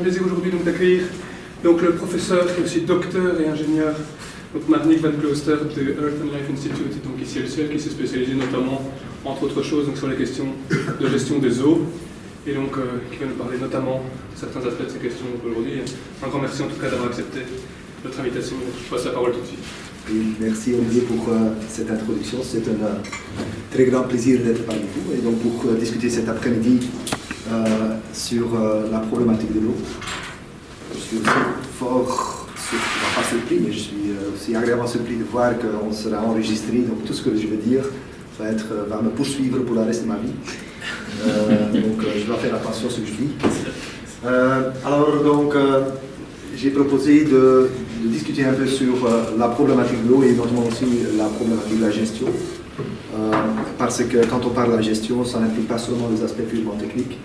plaisir aujourd'hui d'accueillir le professeur qui est aussi docteur et ingénieur, donc Marnik van Klooster de Earth and Life Institute, donc ici à Lucerne, qui s'est spécialisé notamment, entre autres choses, sur les questions de gestion des eaux, et donc qui va nous parler notamment de certains aspects de ces questions aujourd'hui. Un grand merci en tout cas d'avoir accepté notre invitation. Je passe la parole tout de suite. Oui, merci Olivier pour cette introduction. C'est un très grand plaisir d'être parmi vous et donc pour discuter cet après-midi sur la problématique de l'eau. Je suis aussi fort, pas surpris, mais je suis aussi agréablement surpris de voir qu'on sera enregistré, donc tout ce que je vais dire va me poursuivre pour le reste de ma vie. Donc je dois faire attention à ce que je dis. Alors donc j'ai proposé de discuter un peu sur la problématique de l'eau et notamment aussi la problématique de la gestion. Parce que quand on parle de la gestion, ça n'implique pas seulement les aspects purement techniques,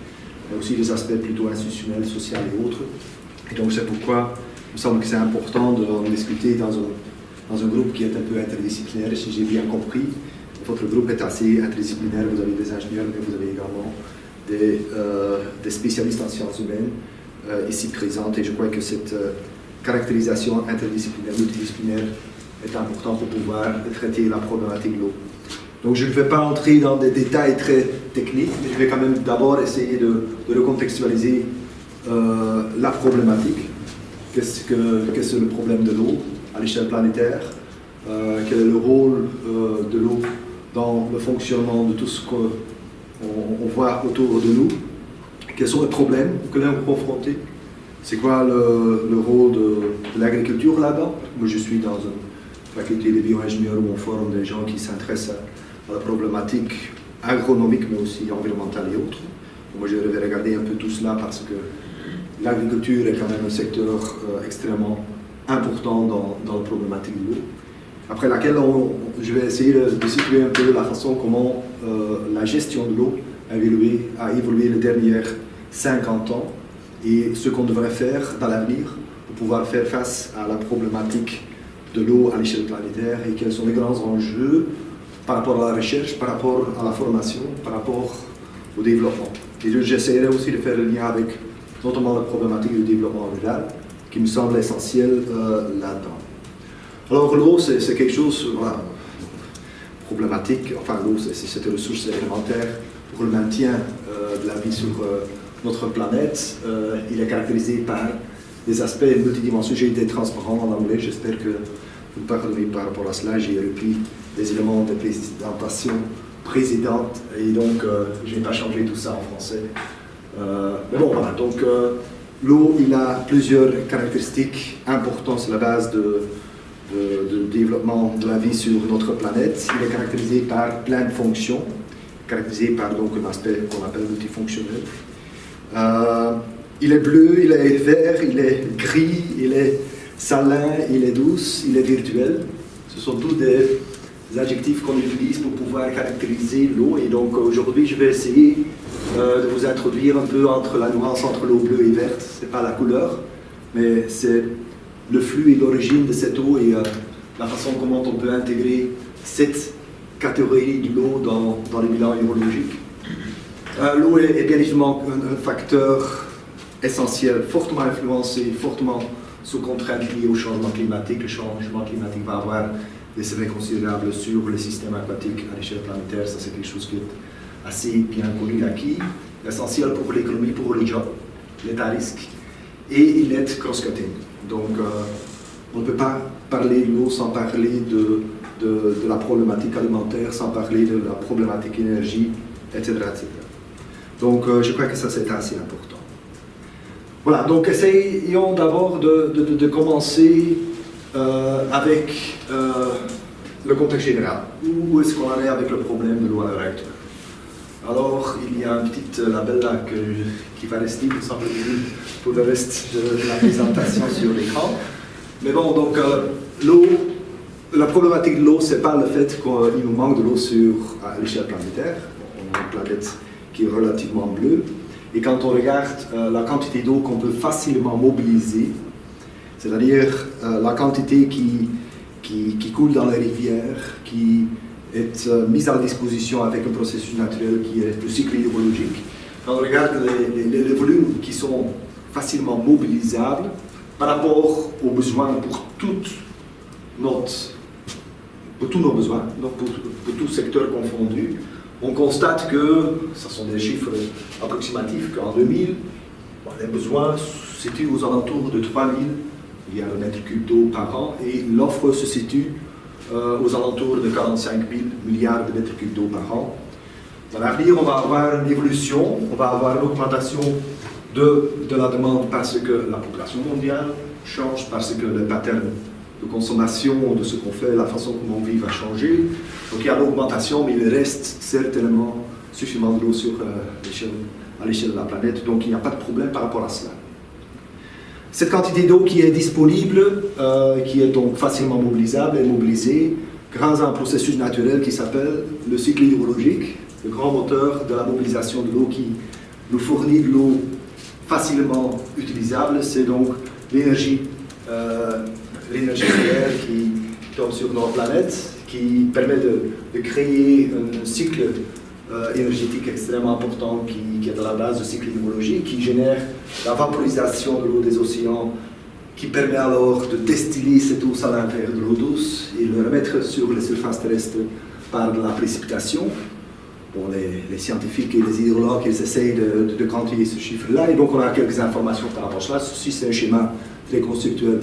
mais aussi les aspects plutôt institutionnels, sociaux et autres. Et donc c'est pourquoi il me semble que c'est important d'en discuter dans un groupe qui est un peu interdisciplinaire, si j'ai bien compris. Votre groupe est assez interdisciplinaire, vous avez des ingénieurs, mais vous avez également des spécialistes en sciences humaines ici présentes, et je crois que cette caractérisation interdisciplinaire, multidisciplinaire est importante pour pouvoir traiter la problématique de l'eau. Donc je ne vais pas entrer dans des détails très techniques, mais je vais quand même d'abord essayer de recontextualiser la problématique. Qu'est-ce que le problème de l'eau à l'échelle planétaire? Quel est le rôle de l'eau dans le fonctionnement de tout ce qu'on voit autour de nous? Quels sont les problèmes que l'on est confronté? C'est quoi le rôle de l'agriculture là-dedans? Moi je suis dans une faculté de bio-ingénieurs où on forme des gens qui s'intéressent à la problématique agronomique mais aussi environnementale et autres. Moi je vais regarder un peu tout cela parce que l'agriculture est quand même un secteur extrêmement important dans la problématique de l'eau. Après laquelle je vais essayer de situer un peu la façon comment la gestion de l'eau a évolué les dernières 50 ans et ce qu'on devrait faire dans l'avenir pour pouvoir faire face à la problématique de l'eau à l'échelle planétaire et quels sont les grands enjeux par rapport à la recherche, par rapport à la formation, par rapport au développement. Et j'essaierai aussi de faire le lien avec notamment la problématique du développement rural qui me semble essentielle là-dedans. Alors l'eau c'est quelque chose problématique, enfin l'eau c'est une ressource élémentaire pour le maintien de la vie sur notre planète. Il est caractérisé par des aspects multidimensionnels. J'ai été transparent en anglais, j'espère que vous me pardonnez par rapport à cela. J'ai repris des éléments de présentation précédente et donc je n'ai pas changé tout ça en français. Mais bon voilà, donc l'eau il a plusieurs caractéristiques importantes sur la base de développement de la vie sur notre planète. Il est caractérisé par plein de fonctions, caractérisé par donc un aspect qu'on appelle multifonctionnel. Il est bleu, il est vert, il est gris, il est salin, il est douce, il est virtuel. Ce sont tous des adjectifs qu'on utilise pour pouvoir caractériser l'eau. Et donc aujourd'hui, je vais essayer de vous introduire un peu entre la nuance entre l'eau bleue et verte. Ce n'est pas la couleur, mais c'est le flux et l'origine de cette eau et la façon comment on peut intégrer cette catégorie de l'eau dans les bilans hydrologiques. L'eau est bien évidemment un facteur essentiel, fortement influencé, fortement sous contrainte liée au changement climatique. Le changement climatique va avoir des effets considérables sur les systèmes aquatiques à l'échelle planétaire. Ça, c'est quelque chose qui est assez bien connu, acquis, essentiel pour l'économie, pour les jobs, l'état risque, et il est cross-cutting. Donc, on ne peut pas parler de l'eau sans parler de la problématique alimentaire, sans parler de la problématique énergie, etc. etc. Donc, je crois que ça, c'est assez important. Voilà, donc essayons d'abord de commencer avec le contexte général. Où est-ce qu'on en est avec le problème de l'eau à l'heure actuelle? Alors, il y a un petit label là qui va rester, me semble-t-il, pour le reste de la présentation sur l'écran. Mais bon, donc l'eau, la problématique de l'eau, ce n'est pas le fait qu'il nous manque de l'eau à l'échelle planétaire. On a une planète qui est relativement bleue. Et quand on regarde la quantité d'eau qu'on peut facilement mobiliser, c'est-à-dire la quantité qui coule dans les rivières, qui est mise à disposition avec un processus naturel qui est le cycle hydrologique. Quand on regarde les volumes qui sont facilement mobilisable par rapport aux besoins pour tous nos besoins, donc pour tout secteur confondu. On constate que, ce sont des chiffres approximatifs, qu'en 2000, les besoins se situent aux alentours de 3000 milliards de mètres cubes d'eau par an et l'offre se situe aux alentours de 45 000 milliards de mètres cubes d'eau par an. Dans l'avenir, on va avoir une évolution, on va avoir une augmentation de la demande parce que la population mondiale change, parce que le pattern de consommation de ce qu'on fait, la façon dont on vit va changer. Donc il y a l'augmentation, mais il reste certainement suffisamment de l'eau à l'échelle de la planète, donc il n'y a pas de problème par rapport à cela. Cette quantité d'eau qui est disponible, qui est donc facilement mobilisable, est mobilisée grâce à un processus naturel qui s'appelle le cycle hydrologique, le grand moteur de la mobilisation de l'eau qui nous fournit de l'eau facilement utilisable. C'est donc l'énergie solaire qui tombe sur notre planète, qui permet de créer un cycle énergétique extrêmement important qui est à la base du cycle hydrologique, qui génère la vaporisation de l'eau des océans, qui permet alors de distiller cette eau salinaire de l'eau douce et de le remettre sur les surfaces terrestres par de la précipitation. Bon, les scientifiques et les hydrologues, ils essayent de quantifier ce chiffre-là, et donc on a quelques informations par rapport à cela. Ceci, c'est un schéma très conceptuel,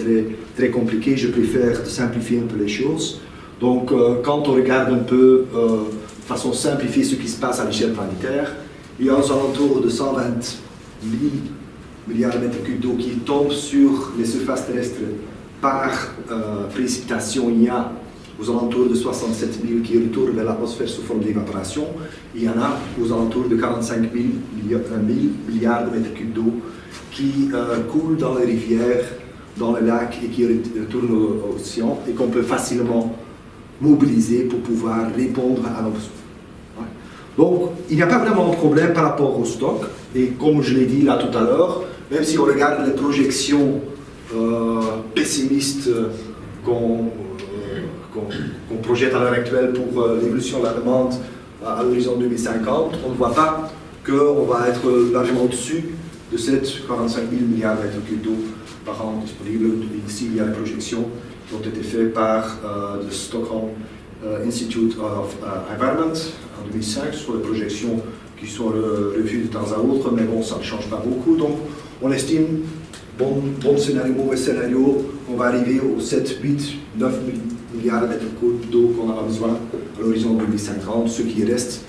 très compliqué. Je préfère simplifier un peu les choses. Donc, quand on regarde un peu de façon simplifiée ce qui se passe à l'échelle planétaire, il y a aux alentours de 120 000 milliards de mètres cubes d'eau qui tombent sur les surfaces terrestres par précipitation. Il y a aux alentours de 67 000 qui retournent vers l'atmosphère sous forme d'évaporation. Il y en a aux alentours de 45 000 milliards de mètres cubes d'eau qui coulent dans les rivières, dans les lacs et qui retournent aux océans et qu'on peut facilement mobiliser pour pouvoir répondre à nos besoins. Ouais. Donc, il n'y a pas vraiment de problème par rapport au stock. Et comme je l'ai dit là tout à l'heure, même si on regarde les projections pessimistes qu'on projette à l'heure actuelle pour l'évolution de la demande à l'horizon 2050, on ne voit pas qu'on va être largement au-dessus de ces 45 000 milliards de mètres cubes d'eau par an disponibles. Ici, il y a les projections qui ont été faites par le Stockholm Institute of Environment en 2005, sur les projections qui sont revues de temps à autre, mais bon, ça ne change pas beaucoup. Donc, on estime, bon scénario, mauvais scénario, on va arriver aux 7, 8, 9 milliards de mètres cubes d'eau qu'on aura besoin à l'horizon 2050, ce qui reste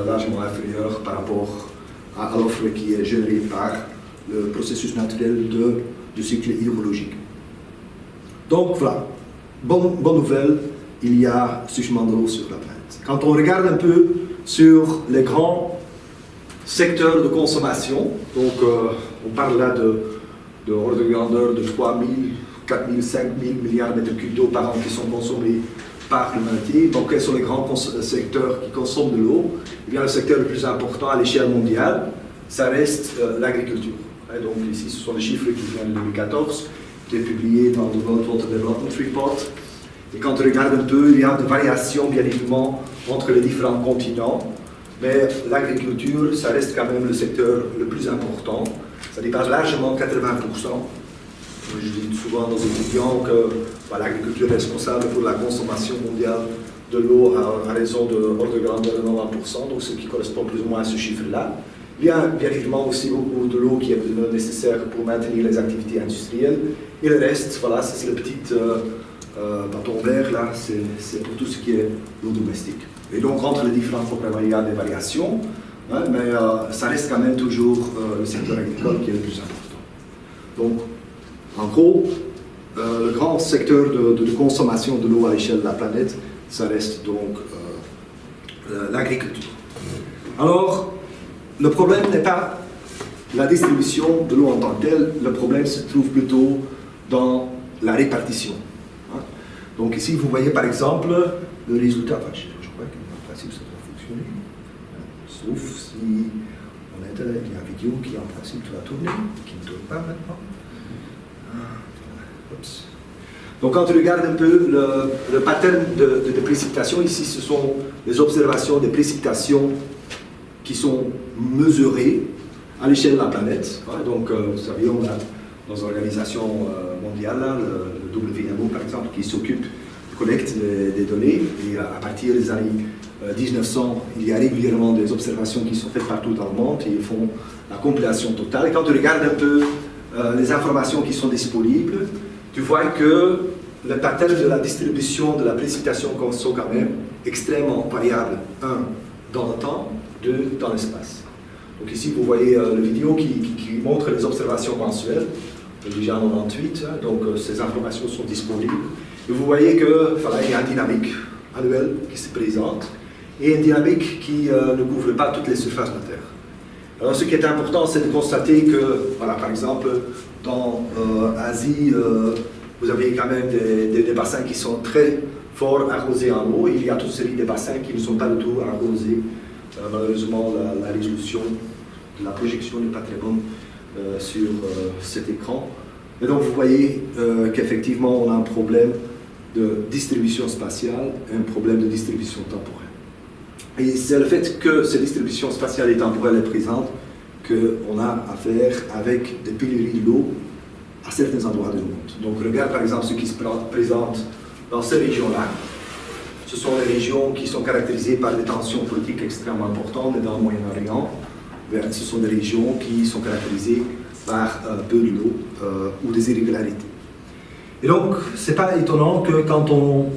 largement inférieur par rapport à l'offre qui est gérée par le processus naturel du cycle hydrologique. Donc voilà, bonne nouvelle, il y a suffisamment d'eau sur la planète. Quand on regarde un peu sur les grands secteurs de consommation, donc on parle là de ordre de grandeur de 3 000, 4 000, 5 000 milliards de mètres cubes d'eau par an qui sont consommés par l'humanité. Donc quels sont les grands secteurs qui consomment de l'eau? Eh bien, le secteur le plus important à l'échelle mondiale, ça reste l'agriculture. Et donc ici, ce sont les chiffres qui viennent de 2014, qui est publié dans le World Water Development Report. Et quand on regarde un peu, il y a des variations bien évidemment entre les différents continents, mais l'agriculture, ça reste quand même le secteur le plus important. Ça dépasse largement 80%. Je dis souvent à nos étudiants que l'agriculture est responsable pour la consommation mondiale de l'eau à raison de ordre de grandeur de 90%, donc ce qui correspond plus ou moins à ce chiffre-là. Il y a bien évidemment aussi beaucoup de l'eau qui est nécessaire pour maintenir les activités industrielles. Et le reste, voilà, c'est le petit bâton vert là, c'est pour tout ce qui est l'eau domestique. Et donc entre les différents programmes, il y a des variations, hein, mais ça reste quand même toujours le secteur agricole qui est le plus important. Donc, en gros, le grand secteur de consommation de l'eau à l'échelle de la planète, ça reste donc l'agriculture. Alors, le problème n'est pas la distribution de l'eau en tant que telle, le problème se trouve plutôt dans la répartition. Hein. Donc ici, vous voyez par exemple le résultat, enfin, je crois qu'en principe ça doit fonctionner, sauf si on est il y a une vidéo qui en principe doit tourner, qui ne tourne pas maintenant. Oups. Donc quand on regarde un peu le pattern de précipitation, ici ce sont les observations des précipitations qui sont mesurées à l'échelle de la planète. Donc, vous savez, on a dans l'organisation mondiale, le WMO par exemple, qui s'occupe de collecte des données. Et à partir des années 1900, il y a régulièrement des observations qui sont faites partout dans le monde et ils font la compilation totale. Et quand tu regardes un peu les informations qui sont disponibles, tu vois que le pattern de la distribution de la précipitation sont quand même extrêmement variables. 1, dans le temps, 2, dans l'espace. Donc ici, vous voyez la vidéo qui montre les observations mensuelles, déjà en 98, donc ces informations sont disponibles. Et vous voyez qu'il y a une dynamique annuelle qui se présente, et une dynamique qui ne couvre pas toutes les surfaces de la Terre. Alors ce qui est important, c'est de constater que, voilà, par exemple, dans Asie, vous avez quand même des bassins qui sont très fort arrosés en eau. Il y a toute une série de bassins qui ne sont pas du tout arrosés. Malheureusement, la résolution de la projection n'est pas très bonne sur cet écran. Et donc vous voyez qu'effectivement, on a un problème de distribution spatiale et un problème de distribution temporelle. Et c'est le fait que cette distribution spatiale et temporelle est présente qu'on a affaire avec des pénuries de l'eau à certains endroits du monde. Donc regarde par exemple ce qui se présente dans ces régions-là. Ce sont des régions qui sont caractérisées par des tensions politiques extrêmement importantes, mais dans le Moyen-Orient, ce sont des régions qui sont caractérisées par peu de l'eau ou des irrégularités. Et donc, ce n'est pas étonnant que quand on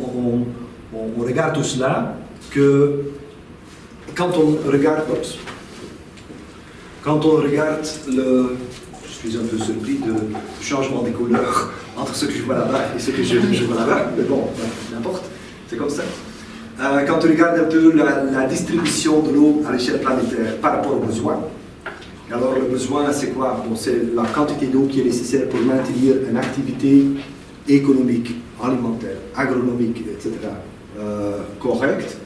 regarde tout cela, que quand on regarde le... Je suis un peu surpris du changement des couleurs entre ce que je vois là-bas et ce que je vois là-bas, mais bon, n'importe, c'est comme ça. Quand on regarde un peu la distribution de l'eau à l'échelle planétaire par rapport aux besoins, alors le besoin c'est quoi? Bon, c'est la quantité d'eau qui est nécessaire pour maintenir une activité économique, alimentaire, agronomique, etc. Correcte.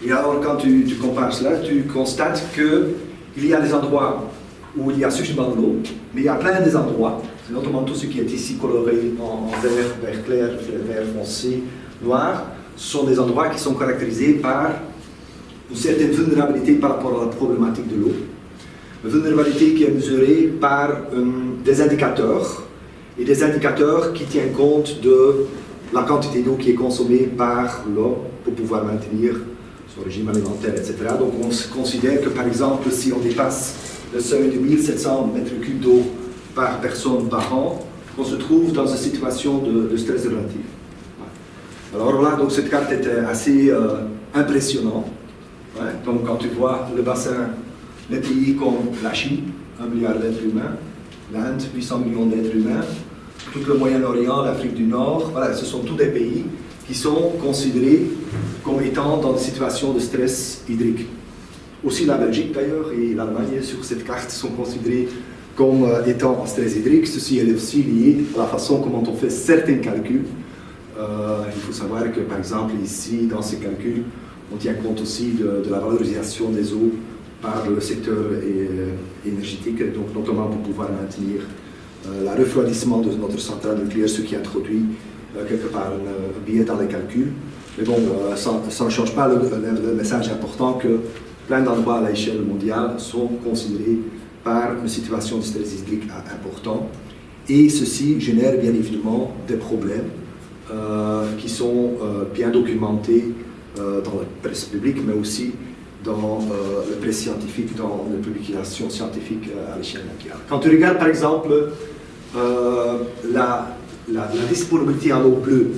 Et alors quand tu compares cela, tu constates qu'il y a des endroits où il y a suffisamment de l'eau, mais il y a plein des endroits, notamment tout ce qui est ici coloré en vert clair, vert foncé, noir, sont des endroits qui sont caractérisés par une certaine vulnérabilité par rapport à la problématique de l'eau. Une vulnérabilité qui est mesurée par des indicateurs, et des indicateurs qui tiennent compte de la quantité d'eau qui est consommée par l'homme pour pouvoir maintenir son régime alimentaire, etc. Donc on considère que par exemple, si on dépasse le seuil de 1700 m3 d'eau par personne par an, on se trouve dans une situation de stress relatif. Alors là, donc cette carte était assez impressionnante. Ouais. Donc quand tu vois le bassin, les pays comme la Chine, 1 milliard d'êtres humains, l'Inde, 800 millions d'êtres humains, tout le Moyen-Orient, l'Afrique du Nord, voilà, ce sont tous des pays qui sont considérés comme étant dans une situation de stress hydrique. Aussi la Belgique d'ailleurs et l'Allemagne sur cette carte sont considérés comme étant en stress hydrique. Ceci est aussi lié à la façon comment on fait certains calculs. Il faut savoir que par exemple ici dans ces calculs on tient compte aussi de la valorisation des eaux par le secteur énergétique, donc notamment pour pouvoir maintenir le refroidissement de notre centrale nucléaire, ce qui introduit quelque part un biais dans les calculs. Mais bon, ça ne change pas le message important que plein d'endroits à l'échelle mondiale sont considérés par une situation de stress hydrique important. Et ceci génère bien évidemment des problèmes qui sont bien documentés dans la presse publique, mais aussi dans la presse scientifique, dans les publications scientifiques à l'échelle mondiale. Quand tu regardes par exemple la disponibilité en eau bleue,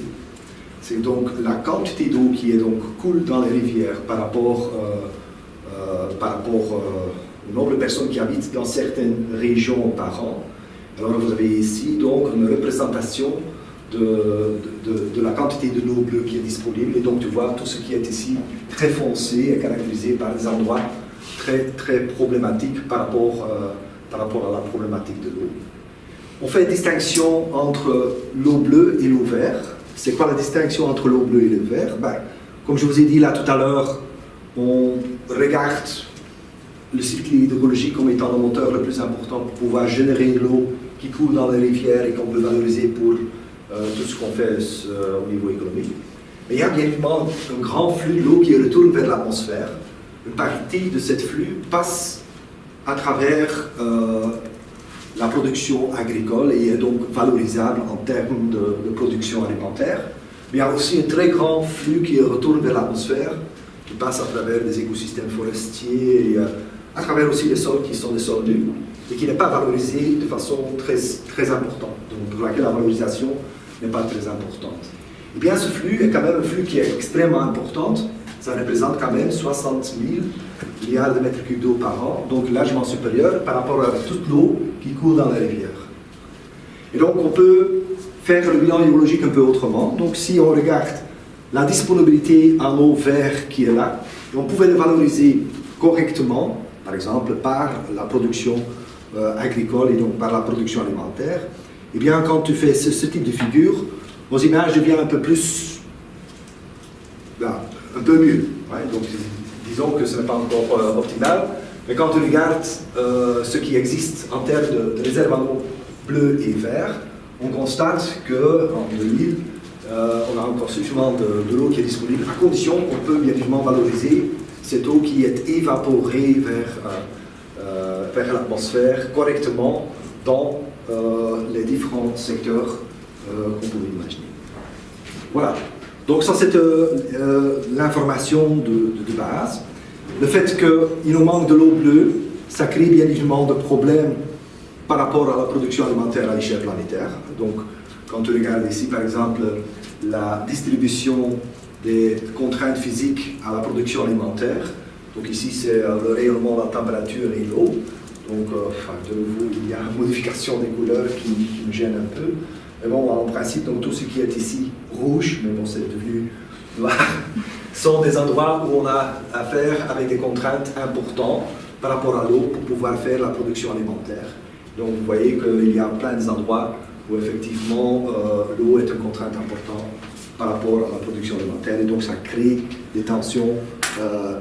c'est donc la quantité d'eau qui est donc coule dans les rivières par rapport au nombre de personnes qui habitent dans certaines régions par an. Alors vous avez ici donc une représentation de la quantité de l'eau bleue qui est disponible, et donc tu vois tout ce qui est ici très foncé est caractérisé par des endroits très, très problématiques par rapport à la problématique de l'eau. On fait une distinction entre l'eau bleue et l'eau verte. C'est quoi la distinction entre l'eau bleue et l'eau verte? Comme je vous ai dit là tout à l'heure, on regarde le cycle hydrologique comme étant le moteur le plus important pour pouvoir générer l'eau qui coule dans les rivières et qu'on peut valoriser pour tout ce qu'on fait au niveau économique. Mais il y a bien évidemment un grand flux de l'eau qui retourne vers l'atmosphère. Une partie de cette flux passe à travers la production agricole et est donc valorisable en termes de production alimentaire. Mais il y a aussi un très grand flux qui retourne vers l'atmosphère, qui passe à travers des écosystèmes forestiers et à travers aussi les sols qui sont des sols nus et qui n'est pas valorisé de façon très importante, donc pour laquelle la valorisation n'est pas très importante. Et bien ce flux est quand même un flux qui est extrêmement important, ça représente quand même 60 000 milliards de mètres cubes d'eau par an, donc largement supérieur par rapport à toute l'eau qui coule dans les rivières. Et donc on peut faire le bilan hydrologique un peu autrement. Donc si on regarde la disponibilité en eau verte qui est là, on pouvait le valoriser correctement, par exemple par la production agricole et donc par la production alimentaire. Et bien quand tu fais ce type de figure, vos images deviennent un peu plus, un peu mieux. Ouais, donc disons que ce n'est pas encore optimal, mais quand on regarde ce qui existe en termes de réserves en eau bleue et vert, on constate qu'en 2000, on a encore suffisamment de l'eau qui est disponible, à condition qu'on peut bien évidemment valoriser cette eau qui est évaporée vers l'atmosphère correctement dans les différents secteurs qu'on pouvait imaginer. Voilà. Donc ça c'est l'information de base. Le fait qu'il nous manque de l'eau bleue, ça crée bien évidemment de problèmes par rapport à la production alimentaire à l'échelle planétaire. Donc quand tu regardes ici par exemple la distribution des contraintes physiques à la production alimentaire, donc ici c'est le rayonnement, la température et l'eau. Donc de nouveau il y a une modification des couleurs qui me gêne un peu. Mais bon, en principe, donc, tout ce qui est ici rouge, mais bon, c'est devenu noir, sont des endroits où on a affaire avec des contraintes importantes par rapport à l'eau pour pouvoir faire la production alimentaire. Donc vous voyez qu'il y a plein d'endroits où effectivement l'eau est une contrainte importante par rapport à la production alimentaire et donc ça crée des tensions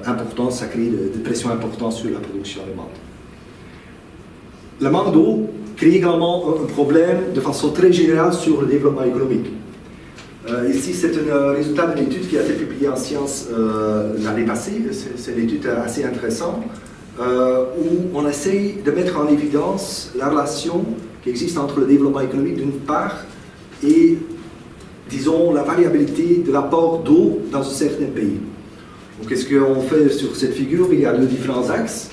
importantes, ça crée des pressions importantes sur la production alimentaire. Le manque d'eau crée également un problème de façon très générale sur le développement économique. Ici, c'est un résultat d'une étude qui a été publiée en Sciences l'année passée. C'est une étude assez intéressante où on essaye de mettre en évidence la relation qui existe entre le développement économique d'une part et, disons, la variabilité de l'apport d'eau dans un certain pays. Donc, qu'est-ce qu'on fait sur cette figure? Il y a deux différents axes.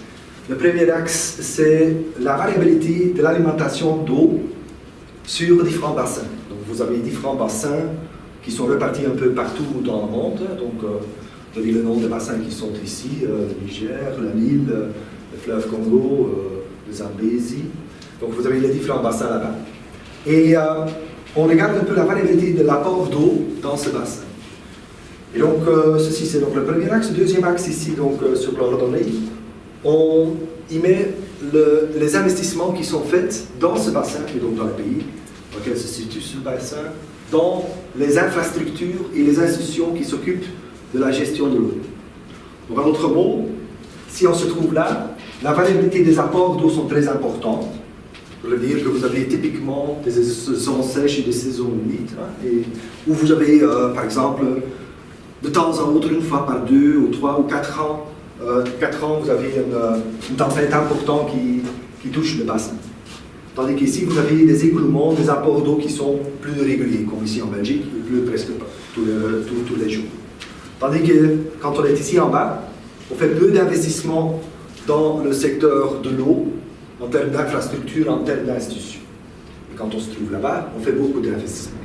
Le premier axe, c'est la variabilité de l'alimentation d'eau sur différents bassins. Donc, vous avez différents bassins qui sont répartis un peu partout dans le monde. Donc, vous avez le nom des bassins qui sont ici, le Niger, la Nil, le fleuve Congo, le Zambézie. Donc, vous avez les différents bassins là-bas. Et on regarde un peu la variabilité de l'apport d'eau dans ce bassin. Et donc, ceci, c'est donc le premier axe. Le deuxième axe ici, donc, sur l'ordonnée, on y met les investissements qui sont faits dans ce bassin, et donc dans le pays dans lequel se situe ce bassin, dans les infrastructures et les institutions qui s'occupent de la gestion de l'eau. Donc en d'autres mots, si on se trouve là, la variabilité des apports d'eau sont très importantes. Je veux dire que vous avez typiquement des saisons sèches et des saisons humides, et où vous avez, par exemple, de temps en autre, une fois par 2 ou 3 ou 4 ans, 4 ans, vous avez une tempête importante qui touche le bassin. Tandis qu'ici, vous avez des écoulements, des apports d'eau qui sont plus réguliers, comme ici en Belgique, il pleut presque pas tous les jours. Tandis que quand on est ici en bas, on fait peu d'investissements dans le secteur de l'eau, en termes d'infrastructure, en termes d'institutions. Et quand on se trouve là-bas, on fait beaucoup d'investissements.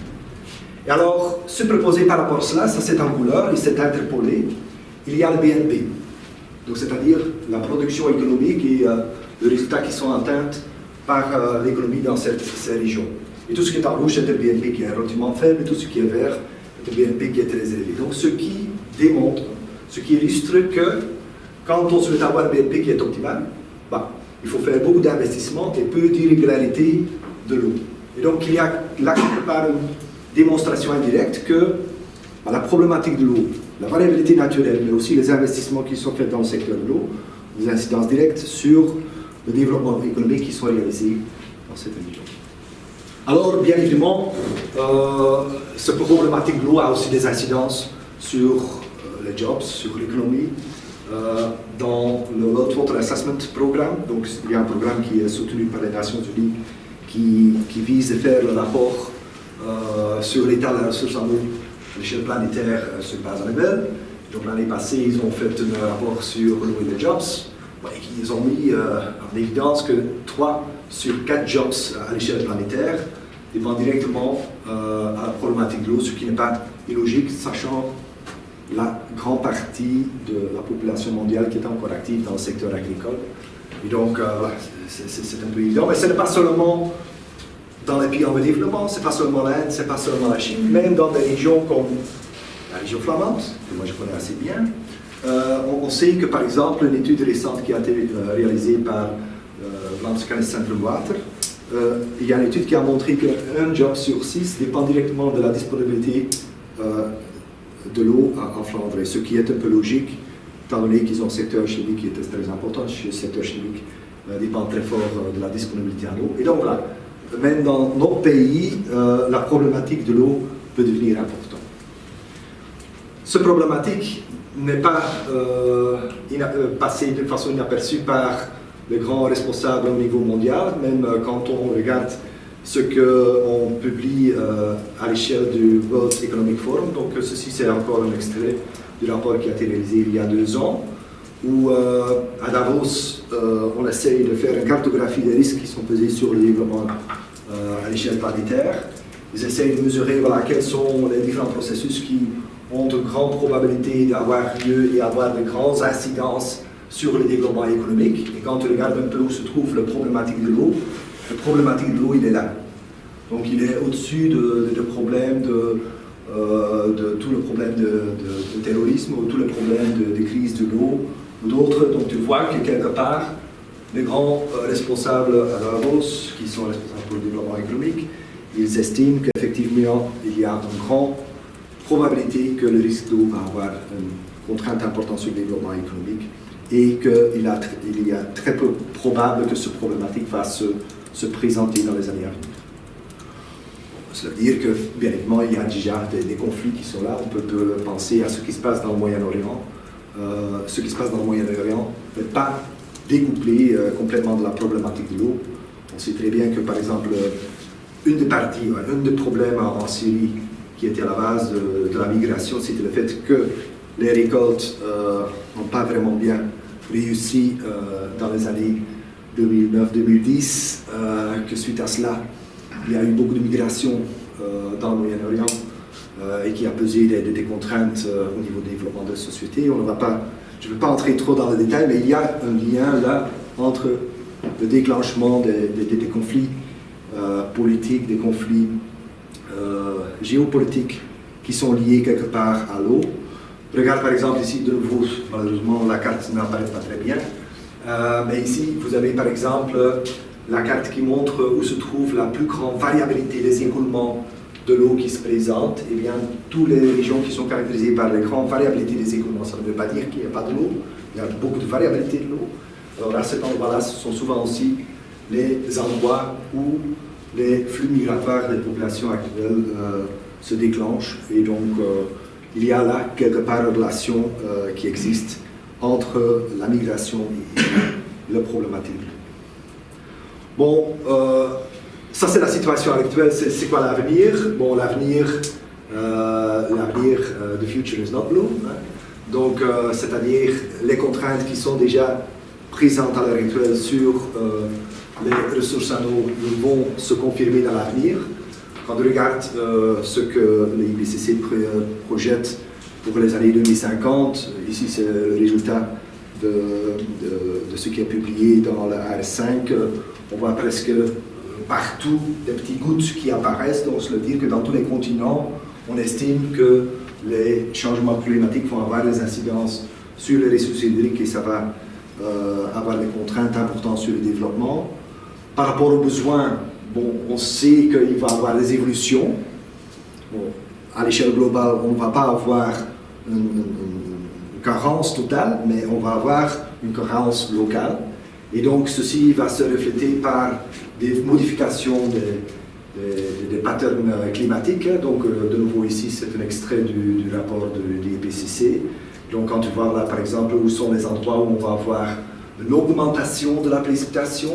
Et alors, superposé par rapport à cela, ça c'est en couleur, et c'est interpolé, il y a le BNP. Donc, c'est-à-dire la production économique et les résultats qui sont atteints par l'économie dans ces régions. Et tout ce qui est en rouge, c'est un BNP qui est relativement faible, et tout ce qui est vert, c'est un BNP qui est très élevé. Donc, ce qui démontre, ce qui illustre que quand on souhaite avoir un BNP qui est optimal, il faut faire beaucoup d'investissements et peu d'irrégularité de l'eau. Et donc, il y a là quelque part une démonstration indirecte que la problématique de l'eau, la variabilité naturelle, mais aussi les investissements qui sont faits dans le secteur de l'eau, des incidences directes sur le développement économique qui sont réalisés dans cette région. Alors, bien évidemment, cette problématique de l'eau a aussi des incidences sur les jobs, sur l'économie, dans le World Water Assessment Programme. Donc il y a un programme qui est soutenu par les Nations Unies qui vise à faire le rapport sur l'état de la ressource en eau à l'échelle planétaire sur base annuelle. Donc l'année passée, ils ont fait un rapport sur l'eau et les jobs. Et ils ont mis en évidence que 3 sur 4 jobs à l'échelle planétaire dépendent directement à la problématique de l'eau, ce qui n'est pas illogique, sachant la grande partie de la population mondiale qui est encore active dans le secteur agricole. Et donc, c'est un peu évident. Mais ce n'est pas seulement dans les pays en développement, ce n'est pas seulement l'Inde, ce n'est pas seulement la Chine, même dans des régions comme la région flamande, que moi je connais assez bien. On sait que, par exemple, une étude récente qui a été réalisée par Landscape Central Water, il y a une étude qui a montré qu'un job sur 6 dépend directement de la disponibilité de l'eau en Flandre, ce qui est un peu logique, étant donné qu'ils ont un secteur chimique qui est très important. Le secteur chimique dépend très fort de la disponibilité en eau. Et donc voilà, même dans notre pays, la problématique de l'eau peut devenir importante. Cette problématique n'est pas passée de façon inaperçue par les grands responsables au niveau mondial, même quand on regarde ce qu'on publie à l'échelle du World Economic Forum. Donc ceci c'est encore un extrait du rapport qui a été réalisé il y a 2 ans, où à Davos on essaye de faire une cartographie des risques qui sont pesés sur le développement à l'échelle planétaire. Ils essayent de mesurer quels sont les différents processus qui ont de grandes probabilités d'avoir lieu et avoir de grandes incidences sur le développement économique. Et quand on regarde un peu où se trouve la problématique de l'eau, la problématique de l'eau, il est là. Donc il est au-dessus de problèmes de tout le problème de terrorisme, ou tout le problème de crise de l'eau, ou d'autres. Donc tu vois que quelque part, les grands responsables à Davos, qui sont responsables pour le développement économique, ils estiment qu'effectivement, il y a une grande probabilité que le risque d'eau va avoir une contrainte importante sur le développement économique, et qu'il y a très peu probable que cette problématique va se présenter dans les années à venir. Ça veut dire que, bien évidemment, il y a déjà des conflits qui sont là. On peut penser à ce qui se passe dans le Moyen-Orient. Ce qui se passe dans le Moyen-Orient n'est pas découplé complètement de la problématique de l'eau. On sait très bien que, par exemple, un des problèmes en Syrie qui était à la base de la migration, c'était le fait que les récoltes n'ont pas vraiment bien réussi dans les années 2009-2010, que suite à cela, il y a eu beaucoup de migration dans le Moyen-Orient et qui a pesé des contraintes au niveau du développement de la société. Je ne veux pas entrer trop dans le détail, mais il y a un lien là entre le déclenchement des conflits politiques, des conflits géopolitiques qui sont liés quelque part à l'eau. Regarde par exemple ici de nouveau, malheureusement la carte n'apparaît pas très bien, mais ici vous avez par exemple la carte qui montre où se trouve la plus grande variabilité des écoulements de l'eau qui se présente. Et bien, toutes les régions qui sont caractérisées par les grandes variabilités des écoulements, ça ne veut pas dire qu'il n'y a pas de l'eau, il y a beaucoup de variabilité de l'eau. Alors à cet endroit-là, ce sont souvent aussi les endroits où les flux migratoires des populations actuelles se déclenchent. Et donc, il y a là quelque part une relation qui existe entre la migration et la problématique. Bon, ça c'est la situation actuelle. C'est quoi l'avenir? Bon, l'avenir, the future is not blue. Hein? Donc, c'est-à-dire les contraintes qui sont déjà présentes à l'heure actuelle sur les ressources en eau vont se confirmer dans l'avenir. Quand on regarde ce que l'IPCC projette pour les années 2050, ici c'est le résultat de ce qui est publié dans la AS5, on voit presque partout des petites gouttes qui apparaissent, donc ça veut dire que dans tous les continents, on estime que les changements climatiques vont avoir des incidences sur les ressources hydriques et ça va avoir des contraintes importantes sur le développement. Par rapport aux besoins, bon, on sait qu'il va y avoir des évolutions. Bon, à l'échelle globale, on ne va pas avoir une carence totale, mais on va avoir une carence locale. Et donc, ceci va se refléter par des modifications des patterns climatiques. Donc, de nouveau, ici, c'est un extrait du rapport de l'IPCC Donc quand tu vois là par exemple où sont les endroits où on va avoir l'augmentation de la précipitation,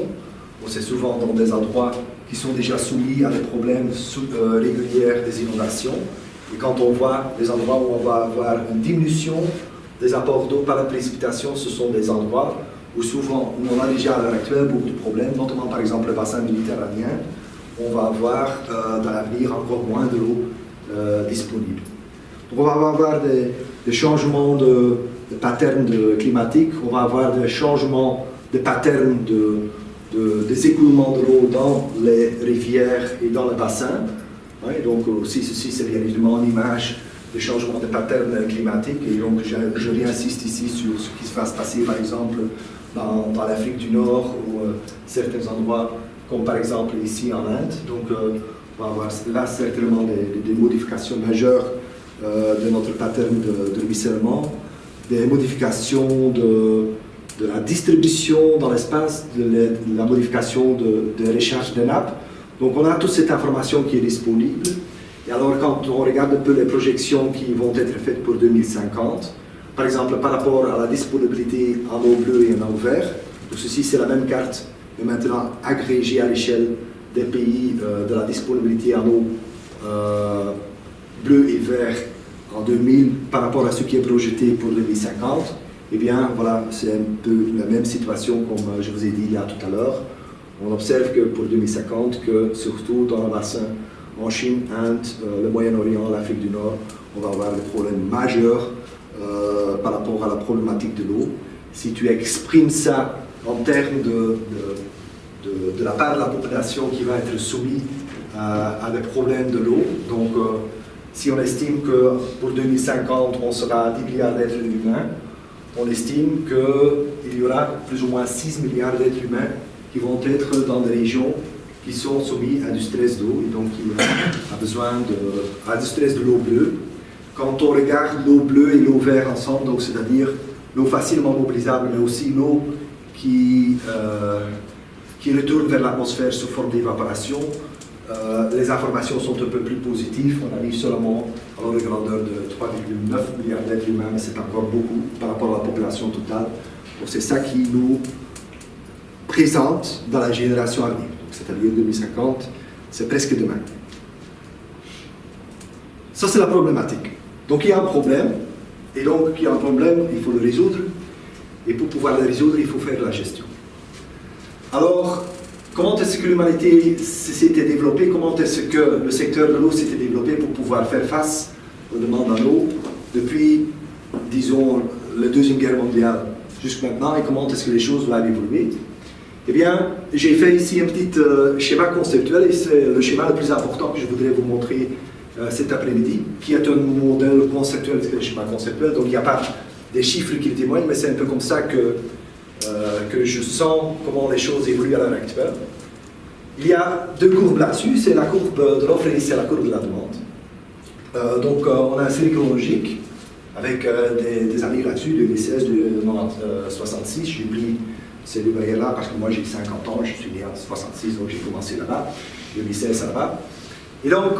c'est souvent dans des endroits qui sont déjà soumis à des problèmes réguliers des inondations. Et quand on voit des endroits où on va avoir une diminution des apports d'eau par la précipitation, ce sont des endroits où souvent où on a déjà à l'heure actuelle beaucoup de problèmes, notamment par exemple le bassin méditerranéen, on va avoir dans l'avenir encore moins de l'eau disponible. Donc on va avoir des changements de patterns climatiques, on va avoir des changements de patterns des écoulements de l'eau dans les rivières et dans le bassin. Ouais, donc aussi ceci c'est bien évidemment une image des changements de patterns climatiques et donc je réinsiste ici sur ce qui va se passer par exemple dans l'Afrique du Nord ou certains endroits comme par exemple ici en Inde. Donc on va avoir là certainement des modifications majeures de notre pattern de ruissellement, des modifications de la distribution dans l'espace, de la modification de recharge des nappes. Donc on a toute cette information qui est disponible. Et alors quand on regarde un peu les projections qui vont être faites pour 2050, par exemple par rapport à la disponibilité en eau bleue et en eau verte, donc ceci c'est la même carte, mais maintenant agrégée à l'échelle des pays de la disponibilité en eau bleue et verte en 2000 par rapport à ce qui est projeté pour 2050. Eh bien, voilà, c'est un peu la même situation comme je vous ai dit il y a tout à l'heure. On observe que pour 2050, que surtout dans le bassin en Chine, Inde, le Moyen-Orient, l'Afrique du Nord, on va avoir des problèmes majeurs par rapport à la problématique de l'eau. Si tu exprimes ça en termes de la part de la population qui va être soumise à des problèmes de l'eau, donc si on estime que pour 2050, on sera à 10 milliards d'êtres humains, on estime qu'il y aura plus ou moins 6 milliards d'êtres humains qui vont être dans des régions qui sont soumises à du stress d'eau et donc qui a besoin à du stress de l'eau bleue. Quand on regarde l'eau bleue et l'eau verte ensemble, donc c'est-à-dire l'eau facilement mobilisable, mais aussi l'eau qui retourne vers l'atmosphère sous forme d'évaporation, les informations sont un peu plus positives. On arrive seulement à l'ordre de grandeur de 3,9 milliards d'êtres humains, mais c'est encore beaucoup par rapport à la population totale. Donc c'est ça qui nous présente dans la génération à venir. C'est-à-dire 2050, c'est presque demain. Ça, c'est la problématique. Donc il y a un problème, et donc il y a un problème, il faut le résoudre, et pour pouvoir le résoudre, il faut faire la gestion. Alors, comment est-ce que l'humanité s'était développée? Comment est-ce que le secteur de l'eau s'était développé pour pouvoir faire face aux demandes en eau depuis, disons, la Deuxième Guerre mondiale jusqu'à maintenant, et comment est-ce que les choses vont évoluer? Eh bien, j'ai fait ici un petit schéma conceptuel, et c'est le schéma le plus important que je voudrais vous montrer cet après-midi, qui est un modèle conceptuel, c'est le schéma conceptuel, donc il n'y a pas des chiffres qui le témoignent, mais c'est un peu comme ça que je sens comment les choses évoluent à l'heure actuelle. Il y a deux courbes là-dessus, c'est la courbe de l'offre et c'est la courbe de la demande. Donc on a un cercle logique avec des années là-dessus, 2016, 1966, j'ai pris ces deux barrières-là parce que moi j'ai 50 ans, je suis né en 66, donc j'ai commencé là-bas, 2016 là-bas. Et donc,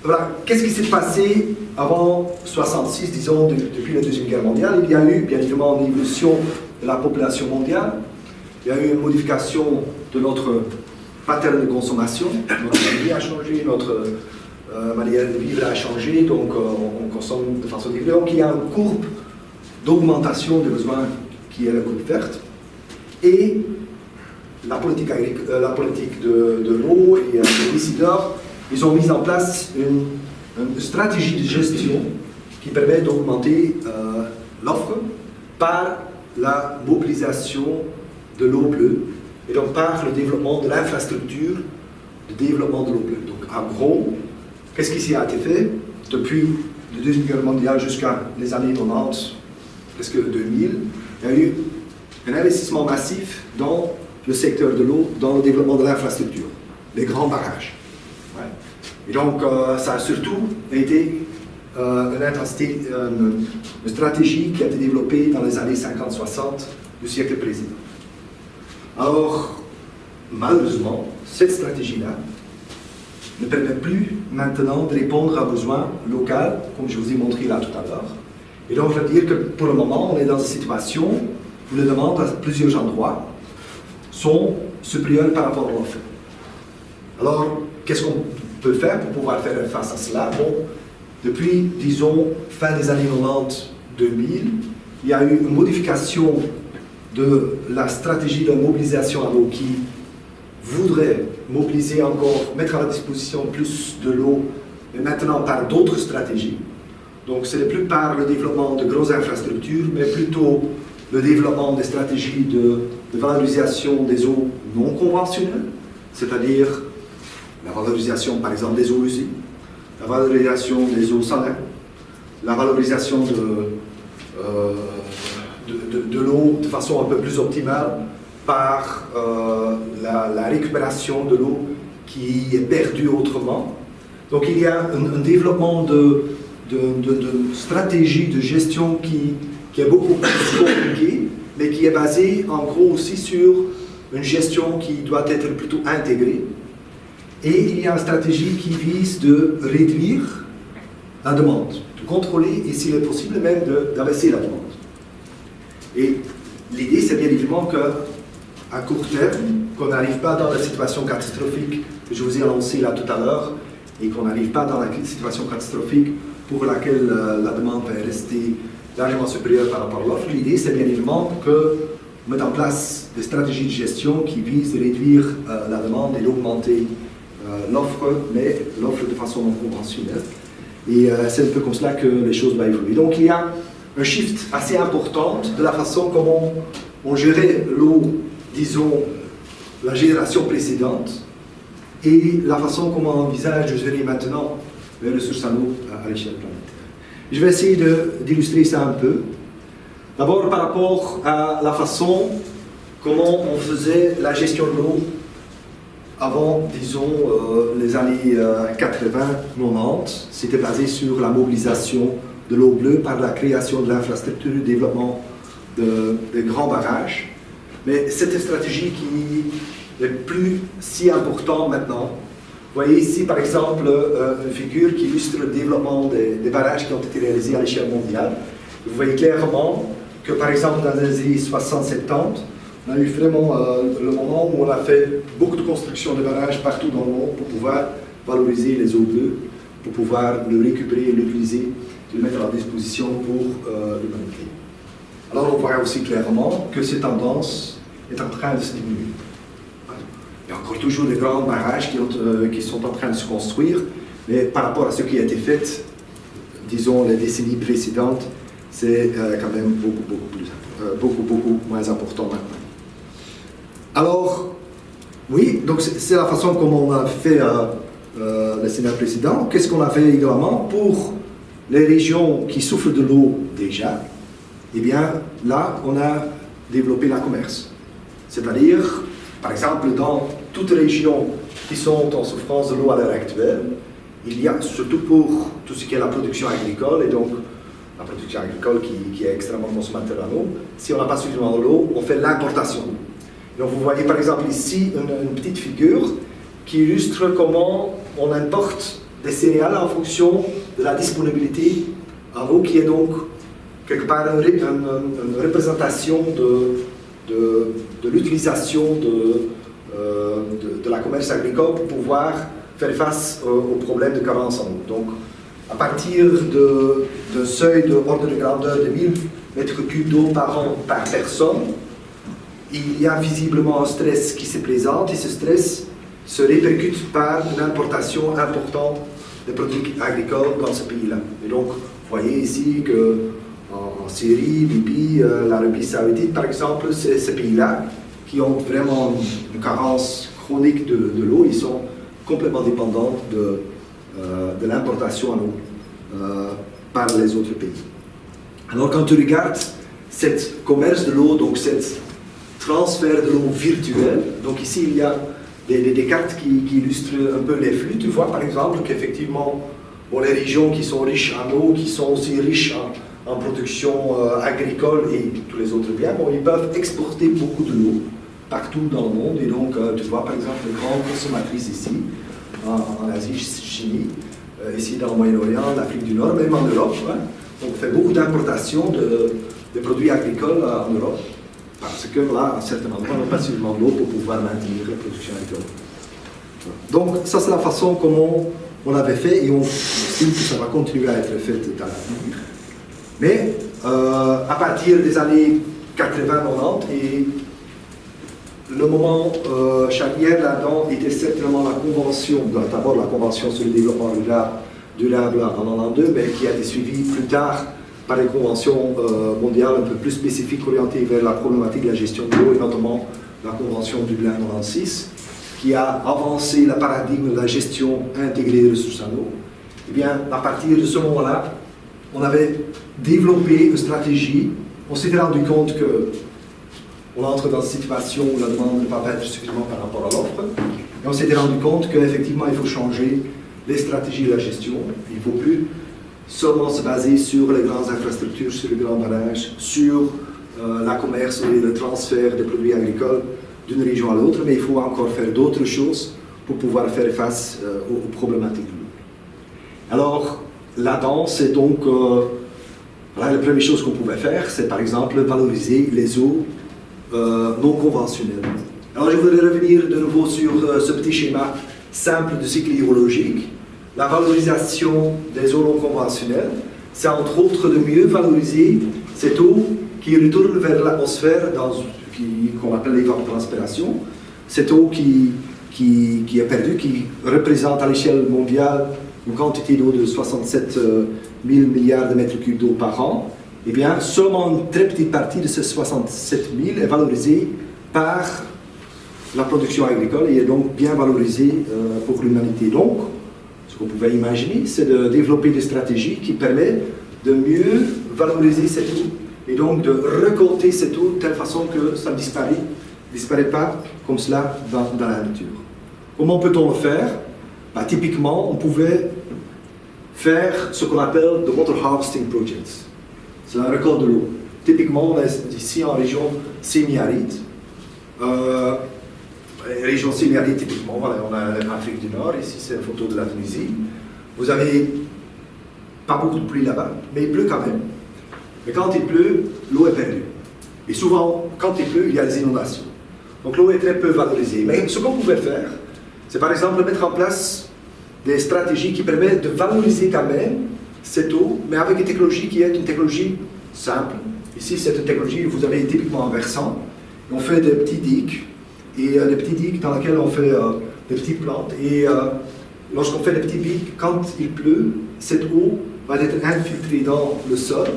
voilà, qu'est-ce qui s'est passé avant 66, disons, depuis la Deuxième Guerre mondiale? Il y a eu, bien évidemment, une évolution de la population mondiale, il y a eu une modification de notre pattern de consommation, notre vie a changé, notre manière de vivre a changé, donc on consomme de façon différente. Donc il y a une courbe d'augmentation des besoins qui est la courbe verte, et la politique de l'eau et les décideurs, ils ont mis en place une stratégie de gestion qui permet d'augmenter l'offre par la mobilisation de l'eau bleue et donc par le développement de l'infrastructure de développement de l'eau bleue. Donc en gros, qu'est-ce qui a été fait depuis la Deuxième Guerre mondiale jusqu'à les années 90, presque 2000? Il y a eu un investissement massif dans le secteur de l'eau, dans le développement de l'infrastructure, les grands barrages. Ouais. Et donc ça a surtout été une stratégie qui a été développée dans les années 50-60 du siècle précédent. Alors, malheureusement, cette stratégie-là ne permet plus maintenant de répondre à besoins locaux, comme je vous ai montré là tout à l'heure. Et donc, je veux dire que pour le moment, on est dans une situation où les demandes à plusieurs endroits sont supérieures par rapport à l'offre. Alors, qu'est-ce qu'on peut faire pour pouvoir faire face à cela? Bon, depuis, disons, fin des années 90-2000, il y a eu une modification de la stratégie de mobilisation à l'eau qui voudrait mobiliser encore, mettre à la disposition plus de l'eau, mais maintenant par d'autres stratégies. Donc, ce n'est plus par le développement de grosses infrastructures, mais plutôt le développement des stratégies de valorisation des eaux non conventionnelles, c'est-à-dire la valorisation, par exemple, des eaux usées, la valorisation des eaux salines, la valorisation de l'eau de façon un peu plus optimale par la récupération de l'eau qui est perdue autrement. Donc il y a un développement de stratégie de gestion qui est beaucoup plus compliquée, mais qui est basée en gros aussi sur une gestion qui doit être plutôt intégrée. Et il y a une stratégie qui vise de réduire la demande, de contrôler et s'il est possible même d'abaisser la demande. Et l'idée c'est bien évidemment qu'à court terme, qu'on n'arrive pas dans la situation catastrophique que je vous ai annoncée là tout à l'heure, et qu'on n'arrive pas dans la situation catastrophique pour laquelle la demande va rester largement supérieure par rapport à l'offre. L'idée c'est bien évidemment que mettre en place des stratégies de gestion qui visent à réduire la demande et d'augmenter l'offre, mais l'offre de façon non conventionnelle. Et c'est un peu comme cela que les choses vont évoluer. Donc il y a un shift assez important de la façon comment on gérait l'eau, disons, la génération précédente, et la façon comment on envisage de gérer maintenant les ressources en eau à l'échelle planétaire. Je vais essayer d'illustrer ça un peu. D'abord par rapport à la façon comment on faisait la gestion de l'eau avant, disons, les années 80-90, c'était basé sur la mobilisation de l'eau bleue par la création de l'infrastructure, le développement de grands barrages. Mais c'est une stratégie qui n'est plus si importante maintenant. Vous voyez ici, par exemple, une figure qui illustre le développement des barrages qui ont été réalisés à l'échelle mondiale. Vous voyez clairement que, par exemple, dans les années 60-70, on a eu vraiment le moment où on a fait beaucoup de construction de barrages partout dans le monde pour pouvoir valoriser les eaux bleues, pour pouvoir le récupérer, l'utiliser, le mettre à la disposition pour l'humanité. Alors on voit aussi clairement que cette tendance est en train de se diminuer. Il y a encore toujours des grands barrages qui sont en train de se construire, mais par rapport à ce qui a été fait, disons les décennies précédentes, c'est quand même beaucoup moins important maintenant. Alors, oui, donc c'est la façon comme on a fait le scénario précédent. Qu'est-ce qu'on a fait également pour les régions qui souffrent de l'eau déjà? Eh bien, là, on a développé la commerce. C'est-à-dire, par exemple, dans toutes les régions qui sont en souffrance de l'eau à l'heure actuelle, il y a, surtout pour tout ce qui est la production agricole, et donc la production agricole qui est extrêmement consommateur en eau, si on n'a pas suffisamment d'eau, on fait l'importation. Donc vous voyez par exemple ici une petite figure qui illustre comment on importe des céréales en fonction de la disponibilité en eau, qui est donc quelque part une représentation de l'utilisation de la commerce agricole pour pouvoir faire face aux problèmes de carence en eau. Donc à partir d'un seuil de ordre de grandeur de 1000 m3 d'eau par an par personne, il y a visiblement un stress qui se présente, et ce stress se répercute par une importation importante de produits agricoles dans ce pays-là. Et donc, vous voyez ici qu'en Syrie, Libye, l'Arabie Saoudite, par exemple, c'est ces pays-là qui ont vraiment une carence chronique de l'eau. Ils sont complètement dépendants de l'importation en eau par les autres pays. Alors, quand tu regardes cette commerce de l'eau, donc cette transfert de l'eau virtuelle. Donc ici, il y a des cartes qui illustrent un peu les flux. Tu vois par exemple qu'effectivement, les régions qui sont riches en eau, qui sont aussi riches en production agricole et tous les autres biens, ils peuvent exporter beaucoup de l'eau partout dans le monde. Et donc, tu vois par exemple les grandes consommatrices ici, en Asie, Chine, ici dans le Moyen-Orient, l'Afrique du Nord, même en Europe. Hein. On fait beaucoup d'importations de produits agricoles en Europe, parce que là, à certains endroits, on n'a pas suffisamment d'eau pour pouvoir maintenir la production agricole. Donc, ça, c'est la façon comment on l'avait fait, et on estime que ça va continuer à être fait dans l'avenir. Mais, à partir des années 80-90, et le moment charnière là-dedans était certainement la convention, d'abord la convention sur le développement durable en 92, mais qui a été suivie plus tard par les conventions mondiales un peu plus spécifiques orientées vers la problématique de la gestion de l'eau, et notamment la convention Dublin 96, qui a avancé le paradigme de la gestion intégrée des ressources en eau. Et bien, à partir de ce moment-là, on avait développé une stratégie. On s'était rendu compte que on entre dans une situation où la demande ne va pas être suffisamment par rapport à l'offre. Et on s'était rendu compte qu'effectivement, il faut changer les stratégies de la gestion. Il ne faut plus seulement se baser sur les grandes infrastructures, sur les grands barrages, sur la commerce et le transfert des produits agricoles d'une région à l'autre, mais il faut encore faire d'autres choses pour pouvoir faire face aux problématiques de l'eau. Alors, là-dedans, c'est donc voilà, la première chose qu'on pouvait faire, c'est par exemple valoriser les eaux non conventionnelles. Alors, je voudrais revenir de nouveau sur ce petit schéma simple de cycle hydrologique. La valorisation des eaux non conventionnelles, c'est entre autres de mieux valoriser cette eau qui retourne vers l'atmosphère qu'on appelle l'évapotranspiration. Cette eau qui est perdue, qui représente à l'échelle mondiale une quantité d'eau de 67 000 milliards de mètres cubes d'eau par an. Eh bien, seulement une très petite partie de ces 67 000 est valorisée par la production agricole et est donc bien valorisée pour l'humanité. Donc, ce qu'on pouvait imaginer, c'est de développer des stratégies qui permettent de mieux valoriser cette eau et donc de récolter cette eau de telle façon que ça ne disparaît pas comme cela dans la nature. Comment peut-on le faire? Typiquement, on pouvait faire ce qu'on appelle the water harvesting projects. C'est la récolte de l'eau. Typiquement, on est ici en région semi-aride. Région semi-aride, typiquement, voilà, on a l'Afrique du Nord, ici c'est une photo de la Tunisie. Vous avez pas beaucoup de pluie là-bas, mais il pleut quand même. Mais quand il pleut, l'eau est perdue. Et souvent, quand il pleut, il y a des inondations. Donc l'eau est très peu valorisée. Mais ce qu'on pouvait faire, c'est par exemple mettre en place des stratégies qui permettent de valoriser quand même cette eau, mais avec une technologie qui est une technologie simple. Ici, c'est une technologie, vous avez typiquement un versant. On fait des petits digues, et des petits digues dans lesquels on fait des petites plantes. Et lorsqu'on fait des petits digues, quand il pleut, cette eau va être infiltrée dans le sol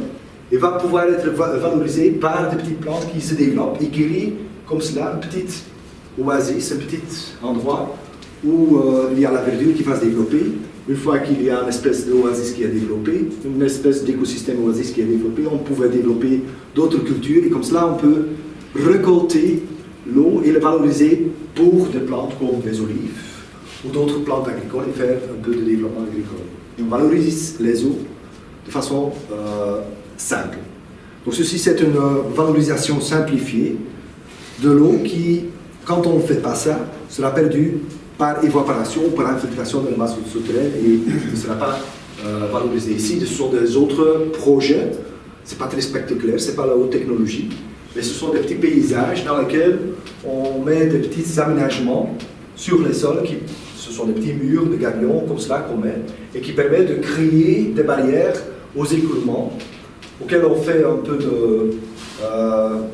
et va pouvoir être valorisée par des petites plantes qui se développent et qui créent comme cela une petite oasis, un petit endroit où il y a la verdure qui va se développer. Une fois qu'il y a une espèce d'oasis qui est développée, une espèce d'écosystème oasis qui est développé, on pouvait développer d'autres cultures et comme cela on peut récolter l'eau et la valoriser pour des plantes comme les olives ou d'autres plantes agricoles et faire un peu de développement agricole. Et on valorise les eaux de façon simple. Donc ceci c'est une valorisation simplifiée de l'eau qui, quand on ne fait pas ça, sera perdu par évaporation ou par infiltration de la masse souterraine et ne sera pas valorisé. Ici, ce sont des autres projets, ce n'est pas très spectaculaire, ce n'est pas la haute technologie, mais ce sont des petits paysages dans lesquels on met des petits aménagements sur les sols, ce sont des petits murs de gabions comme cela qu'on met, et qui permettent de créer des barrières aux écoulements, auxquels on fait un peu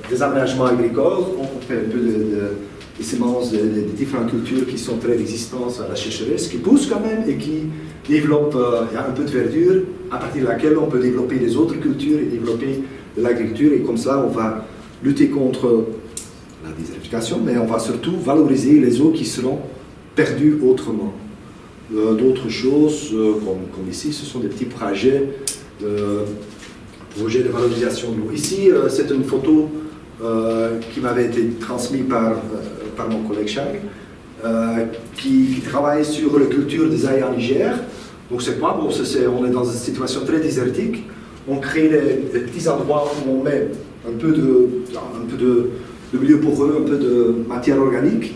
des aménagements agricoles, on fait un peu des semences de différentes cultures qui sont très résistantes à la sécheresse, qui poussent quand même et qui développent un peu de verdure, à partir de laquelle on peut développer des autres cultures et développer de l'agriculture, et comme ça on va lutter contre la désertification, mais on va surtout valoriser les eaux qui seront perdues autrement. D'autres choses, comme ici, ce sont des petits projets de valorisation de l'eau. Ici, c'est une photo qui m'avait été transmise par mon collègue Chang, qui travaille sur la culture des ail en Niger. Donc c'est pas bon, on est dans une situation très désertique. On crée des petits endroits où on met un peu de milieu poreux, un peu de matière organique.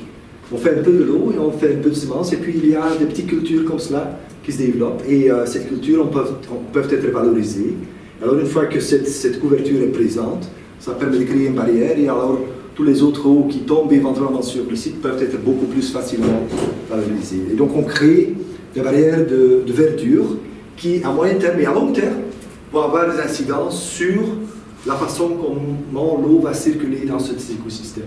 On fait un peu de l'eau et on fait un peu de semences. Et puis il y a des petites cultures comme cela qui se développent et ces cultures peuvent être valorisées. Alors une fois que cette couverture est présente, ça permet de créer une barrière et alors tous les autres eaux qui tombent éventuellement sur le site peuvent être beaucoup plus facilement valorisées. Et donc on crée des barrières de verdure qui, à moyen terme et à long terme, vont avoir des incidences sur la façon comment l'eau va circuler dans cet écosystème.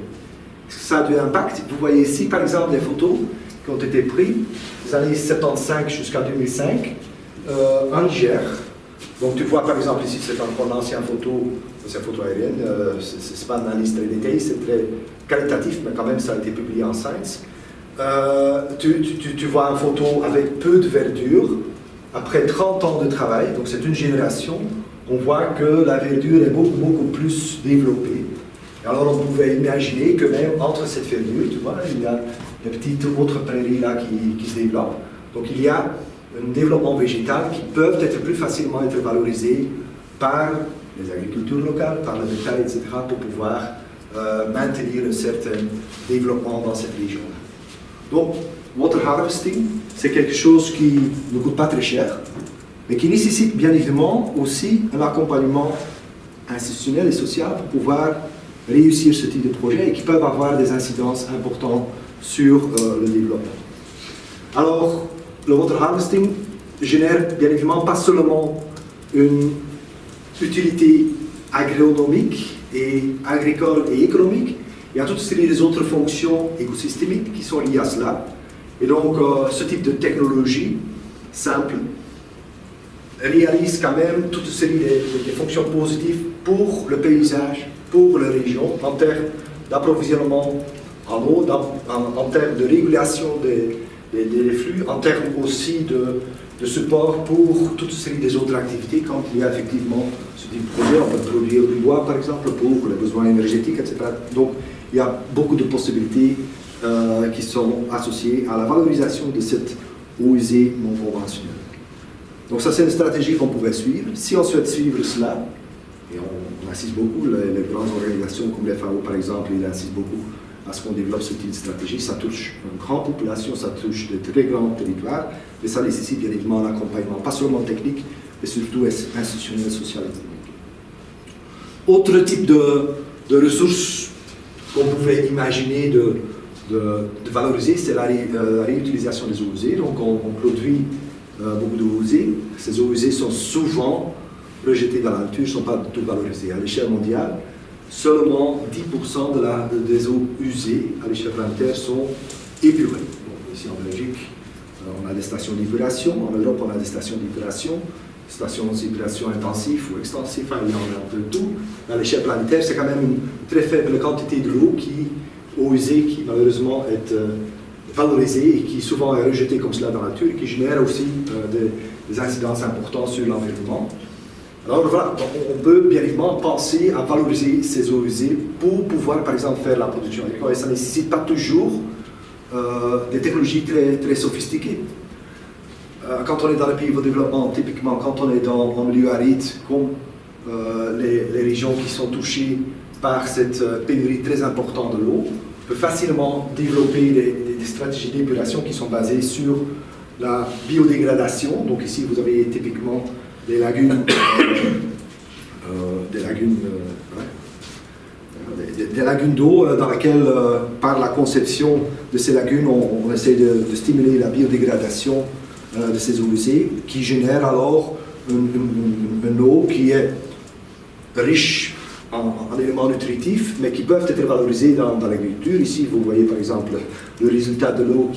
Ça a du impact. Vous voyez ici, par exemple, des photos qui ont été prises des années 75 jusqu'à 2005 en Niger. Donc tu vois, par exemple, ici, c'est encore une ancienne photo, c'est une photo aérienne, ce n'est pas une analyse très détaillée, c'est très qualitatif, mais quand même, ça a été publié en Science. Tu vois une photo avec peu de verdure, après 30 ans de travail, donc c'est une génération, on voit que la verdure est beaucoup plus développée. Et alors on pouvait imaginer que même entre cette verdure, tu vois, il y a des petites autres prairies là qui se développent. Donc il y a un développement végétal qui peuvent être plus facilement être valorisés par les agricultures locales, par le bétail, etc., pour pouvoir maintenir un certain développement dans cette région-là. Donc, water harvesting, c'est quelque chose qui ne coûte pas très cher, mais qui nécessite bien évidemment aussi un accompagnement institutionnel et social pour pouvoir réussir ce type de projet et qui peuvent avoir des incidences importantes sur le développement. Alors, le water harvesting génère bien évidemment pas seulement une utilité agronomique et agricole et économique, il y a toute une série d'autres fonctions écosystémiques qui sont liées à cela. Et donc, ce type de technologie simple réalise quand même toute une série de fonctions positives pour le paysage, pour la région, en termes d'approvisionnement en eau, en termes de régulation des flux, en termes aussi de support pour toute une série des autres activités quand il y a effectivement ce type de projet. On peut produire du bois, par exemple, pour les besoins énergétiques, etc. Donc, il y a beaucoup de possibilités qui sont associées à la valorisation de cette eau usée non conventionnelle. Donc ça, c'est une stratégie qu'on pouvait suivre. Si on souhaite suivre cela, et on insiste beaucoup, les grandes organisations comme les FAO, par exemple, ils insistent beaucoup à ce qu'on développe ce type de stratégie. Ça touche une grande population, ça touche de très grands territoires, mais ça nécessite bien évidemment un accompagnement, pas seulement technique, mais surtout institutionnel, social et économique. Autre type de ressources qu'on pouvait imaginer de valoriser, c'est la réutilisation des eaux usées. Donc on produit beaucoup d'eau usée. Ces eaux usées sont souvent rejetées dans la nature, ne sont pas du tout valorisées. À l'échelle mondiale, seulement 10% des eaux usées à l'échelle planétaire sont épurées. Donc, ici en Belgique, on a des stations d'épuration. En Europe, on a des stations d'épuration. Stations d'épuration intensives ou extensives, il y en a un peu de tout. À l'échelle planétaire, c'est quand même une très faible quantité de l'eau eau usée qui malheureusement est valorisée et qui souvent est rejetée comme cela dans la nature et qui génère aussi des incidences importantes sur l'environnement. Alors voilà, on peut bien évidemment penser à valoriser ces eaux usées pour pouvoir par exemple faire la production agricole et ça ne nécessite pas toujours des technologies très, très sophistiquées. Quand on est dans les pays au développement, typiquement quand on est dans un milieu aride comme les régions qui sont touchées par cette pénurie très importante de l'eau, on peut facilement développer des stratégies d'épuration qui sont basées sur la biodégradation. Donc ici vous avez typiquement des lagunes, des lagunes d'eau dans lesquelles, par la conception de ces lagunes, on essaie de stimuler la biodégradation de ces eaux usées, qui génère alors une eau qui est riche en éléments nutritifs, mais qui peuvent être valorisés dans l'agriculture. Ici, vous voyez par exemple le résultat de l'eau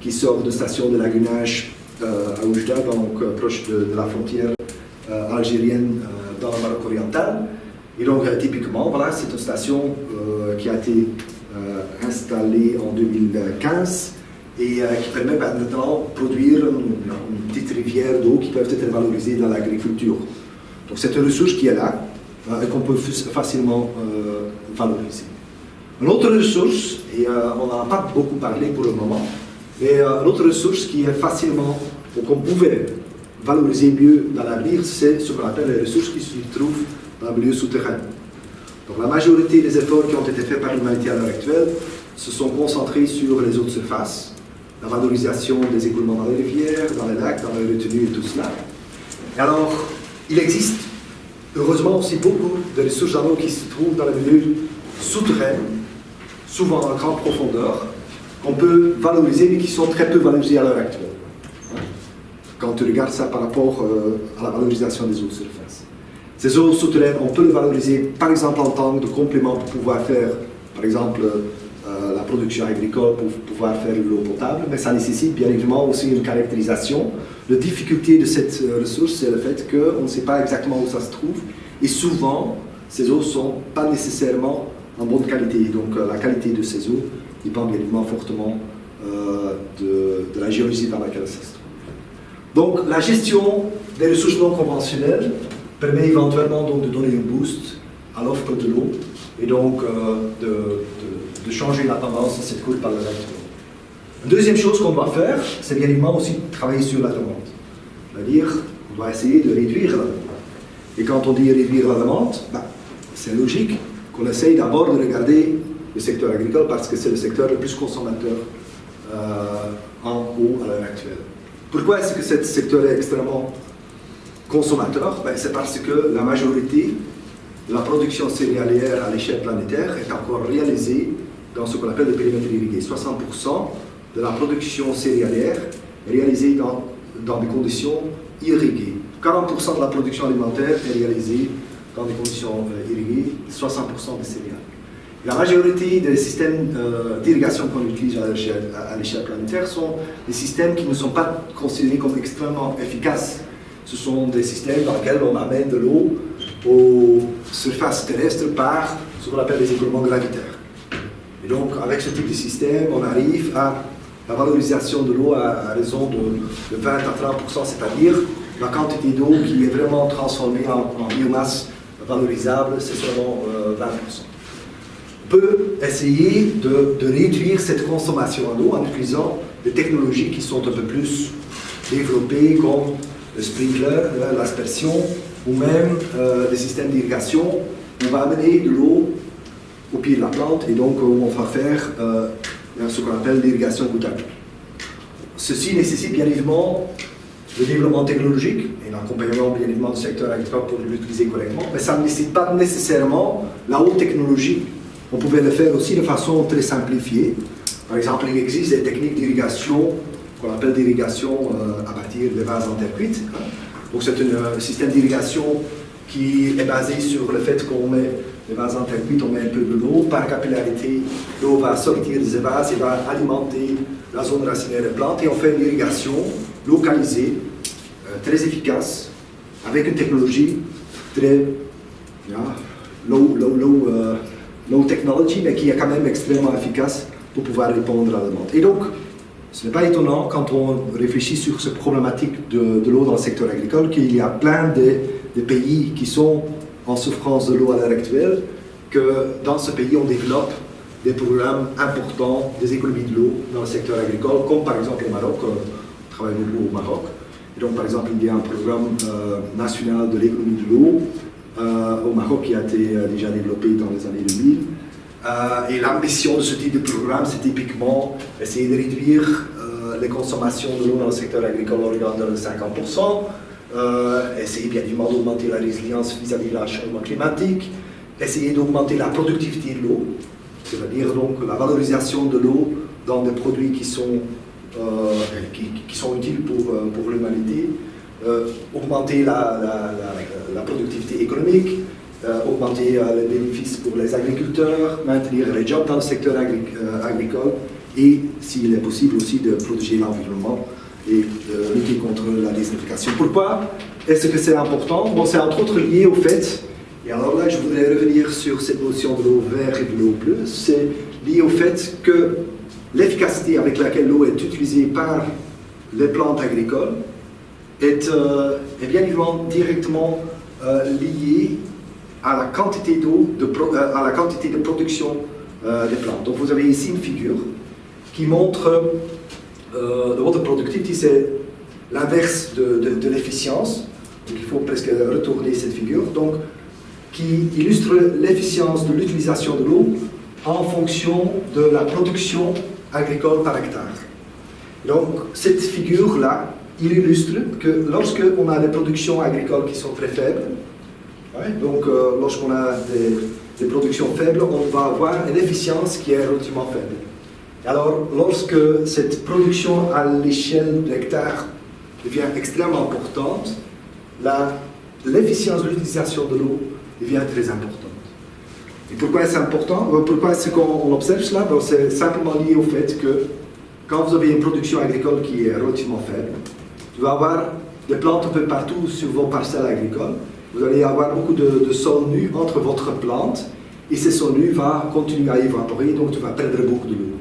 qui sort de station de lagunage à Oujda, donc proche de la frontière algérienne dans le Maroc oriental. Et donc typiquement, voilà, c'est une station qui a été installée en 2015 et qui permet maintenant de produire une petite rivière d'eau qui peuvent être valorisées dans l'agriculture. Donc c'est une ressource qui est là et qu'on peut facilement valoriser. Une autre ressource, et on n'en a pas beaucoup parlé pour le moment, mais une autre ressource qui est facilement, ou qu'on pouvait valoriser mieux dans l'avenir, c'est ce qu'on appelle les ressources qui se trouvent dans le milieu souterrain. Donc la majorité des efforts qui ont été faits par l'humanité à l'heure actuelle se sont concentrés sur les eaux de surface, la valorisation des écoulements dans les rivières, dans les lacs, dans les retenues et tout cela. Et alors, il existe heureusement aussi beaucoup de ressources en eau qui se trouvent dans les milieux souterrains, souvent en grande profondeur, qu'on peut valoriser mais qui sont très peu valorisées à l'heure actuelle. Quand tu regardes ça par rapport à la valorisation des eaux de surface. Ces eaux souterraines, on peut les valoriser par exemple en tant que complément pour pouvoir faire, par exemple, la production agricole, pour pouvoir faire de l'eau potable, mais ça nécessite bien évidemment aussi une caractérisation. La difficulté de cette ressource, c'est le fait qu'on ne sait pas exactement où ça se trouve, et souvent, ces eaux ne sont pas nécessairement en bonne qualité. Donc la qualité de ces eaux dépend bien évidemment fortement de la géologie dans laquelle ça se trouve. Donc la gestion des ressources non conventionnelles permet éventuellement donc, de donner un boost à l'offre de l'eau et donc de changer la tendance de cette courbe par le actuelle. Une deuxième chose qu'on doit faire, c'est bien évidemment aussi travailler sur la demande. C'est-à-dire, on doit essayer de réduire la demande. Et quand on dit réduire la demande, c'est logique qu'on essaye d'abord de regarder le secteur agricole parce que c'est le secteur le plus consommateur en eau à l'heure actuelle. Pourquoi est-ce que ce secteur est extrêmement consommateur? C'est parce que la majorité de la production céréalière à l'échelle planétaire est encore réalisée dans ce qu'on appelle le périmètre irrigué. 60% de la production céréalière est réalisée dans des conditions irriguées. 40% de la production alimentaire est réalisée dans des conditions irriguées, 60% des céréales. La majorité des systèmes d'irrigation qu'on utilise à l'échelle planétaire sont des systèmes qui ne sont pas considérés comme extrêmement efficaces. Ce sont des systèmes dans lesquels on amène de l'eau aux surfaces terrestres par ce qu'on appelle les écoulements gravitaires. Et donc, avec ce type de système, on arrive à la valorisation de l'eau à raison de 20 à 30%, c'est-à-dire la quantité d'eau qui est vraiment transformée en biomasse valorisable, c'est seulement 20%. On peut essayer de réduire cette consommation en eau en utilisant des technologies qui sont un peu plus développées comme le sprinkler, l'aspersion ou même des systèmes d'irrigation. On va amener de l'eau au pied de la plante et donc on va faire ce qu'on appelle l'irrigation goutte à goutte. Ceci nécessite bien évidemment le développement technologique et l'accompagnement bien évidemment du secteur agricole pour l'utiliser correctement, mais ça ne nécessite pas nécessairement la haute technologie. On pouvait le faire aussi de façon très simplifiée. Par exemple, il existe des techniques d'irrigation qu'on appelle d'irrigation à partir des vases en terre cuite. Donc c'est un système d'irrigation qui est basé sur le fait qu'on met les vases en terre cuite, on met un peu de l'eau, par capillarité, l'eau va sortir de ces vases et va alimenter la zone racinaire des plantes et on fait une irrigation localisée, très efficace, avec une technologie très low technology, mais qui est quand même extrêmement efficace pour pouvoir répondre à la demande. Et donc, ce n'est pas étonnant quand on réfléchit sur cette problématique de l'eau dans le secteur agricole qu'il y a plein de pays qui sont en souffrance de l'eau à l'heure actuelle, que dans ce pays on développe des programmes importants des économies de l'eau dans le secteur agricole, comme par exemple au Maroc, on travaille beaucoup au Maroc. Et donc par exemple il y a un programme national de l'économie de l'eau au Maroc qui a été déjà développé dans les années 2000. Et l'ambition de ce type de programme, c'est typiquement essayer de réduire les consommations de l'eau dans le secteur agricole en regardant de 50%, essayer bien évidemment d'augmenter la résilience vis-à-vis du changement climatique, essayer d'augmenter la productivité de l'eau, c'est-à-dire donc la valorisation de l'eau dans des produits qui sont utiles pour l'humanité, augmenter la productivité économique, augmenter les bénéfices pour les agriculteurs, maintenir les jobs dans le secteur agricole et, s'il est possible aussi, de protéger l'environnement et de lutter contre la désertification. Pourquoi est-ce que c'est important? Bon, c'est entre autres lié au fait, et alors là je voudrais revenir sur cette notion de l'eau verte et de l'eau bleue, c'est lié au fait que l'efficacité avec laquelle l'eau est utilisée par les plantes agricoles est bien évidemment directement liée à la quantité d'eau, à la quantité de production des plantes. Donc vous avez ici une figure qui montre le water productivity, c'est l'inverse de l'efficience. Donc il faut presque retourner cette figure. Donc qui illustre l'efficience de l'utilisation de l'eau en fonction de la production agricole par hectare. Donc, cette figure-là, il illustre que lorsqu'on a des productions agricoles qui sont très faibles, donc lorsqu'on a des productions faibles, on va avoir une efficience qui est relativement faible. Alors, lorsque cette production à l'échelle d'hectares devient extrêmement importante, l'efficience de l'utilisation de l'eau devient très importante. Et pourquoi est-ce important? Pourquoi est-ce qu'on observe cela? C'est simplement lié au fait que quand vous avez une production agricole qui est relativement faible, vous allez avoir des plantes un peu partout sur vos parcelles agricoles. Vous allez avoir beaucoup de sol nu entre votre plante et ce sol nu va continuer à évaporer, donc tu vas perdre beaucoup de l'eau.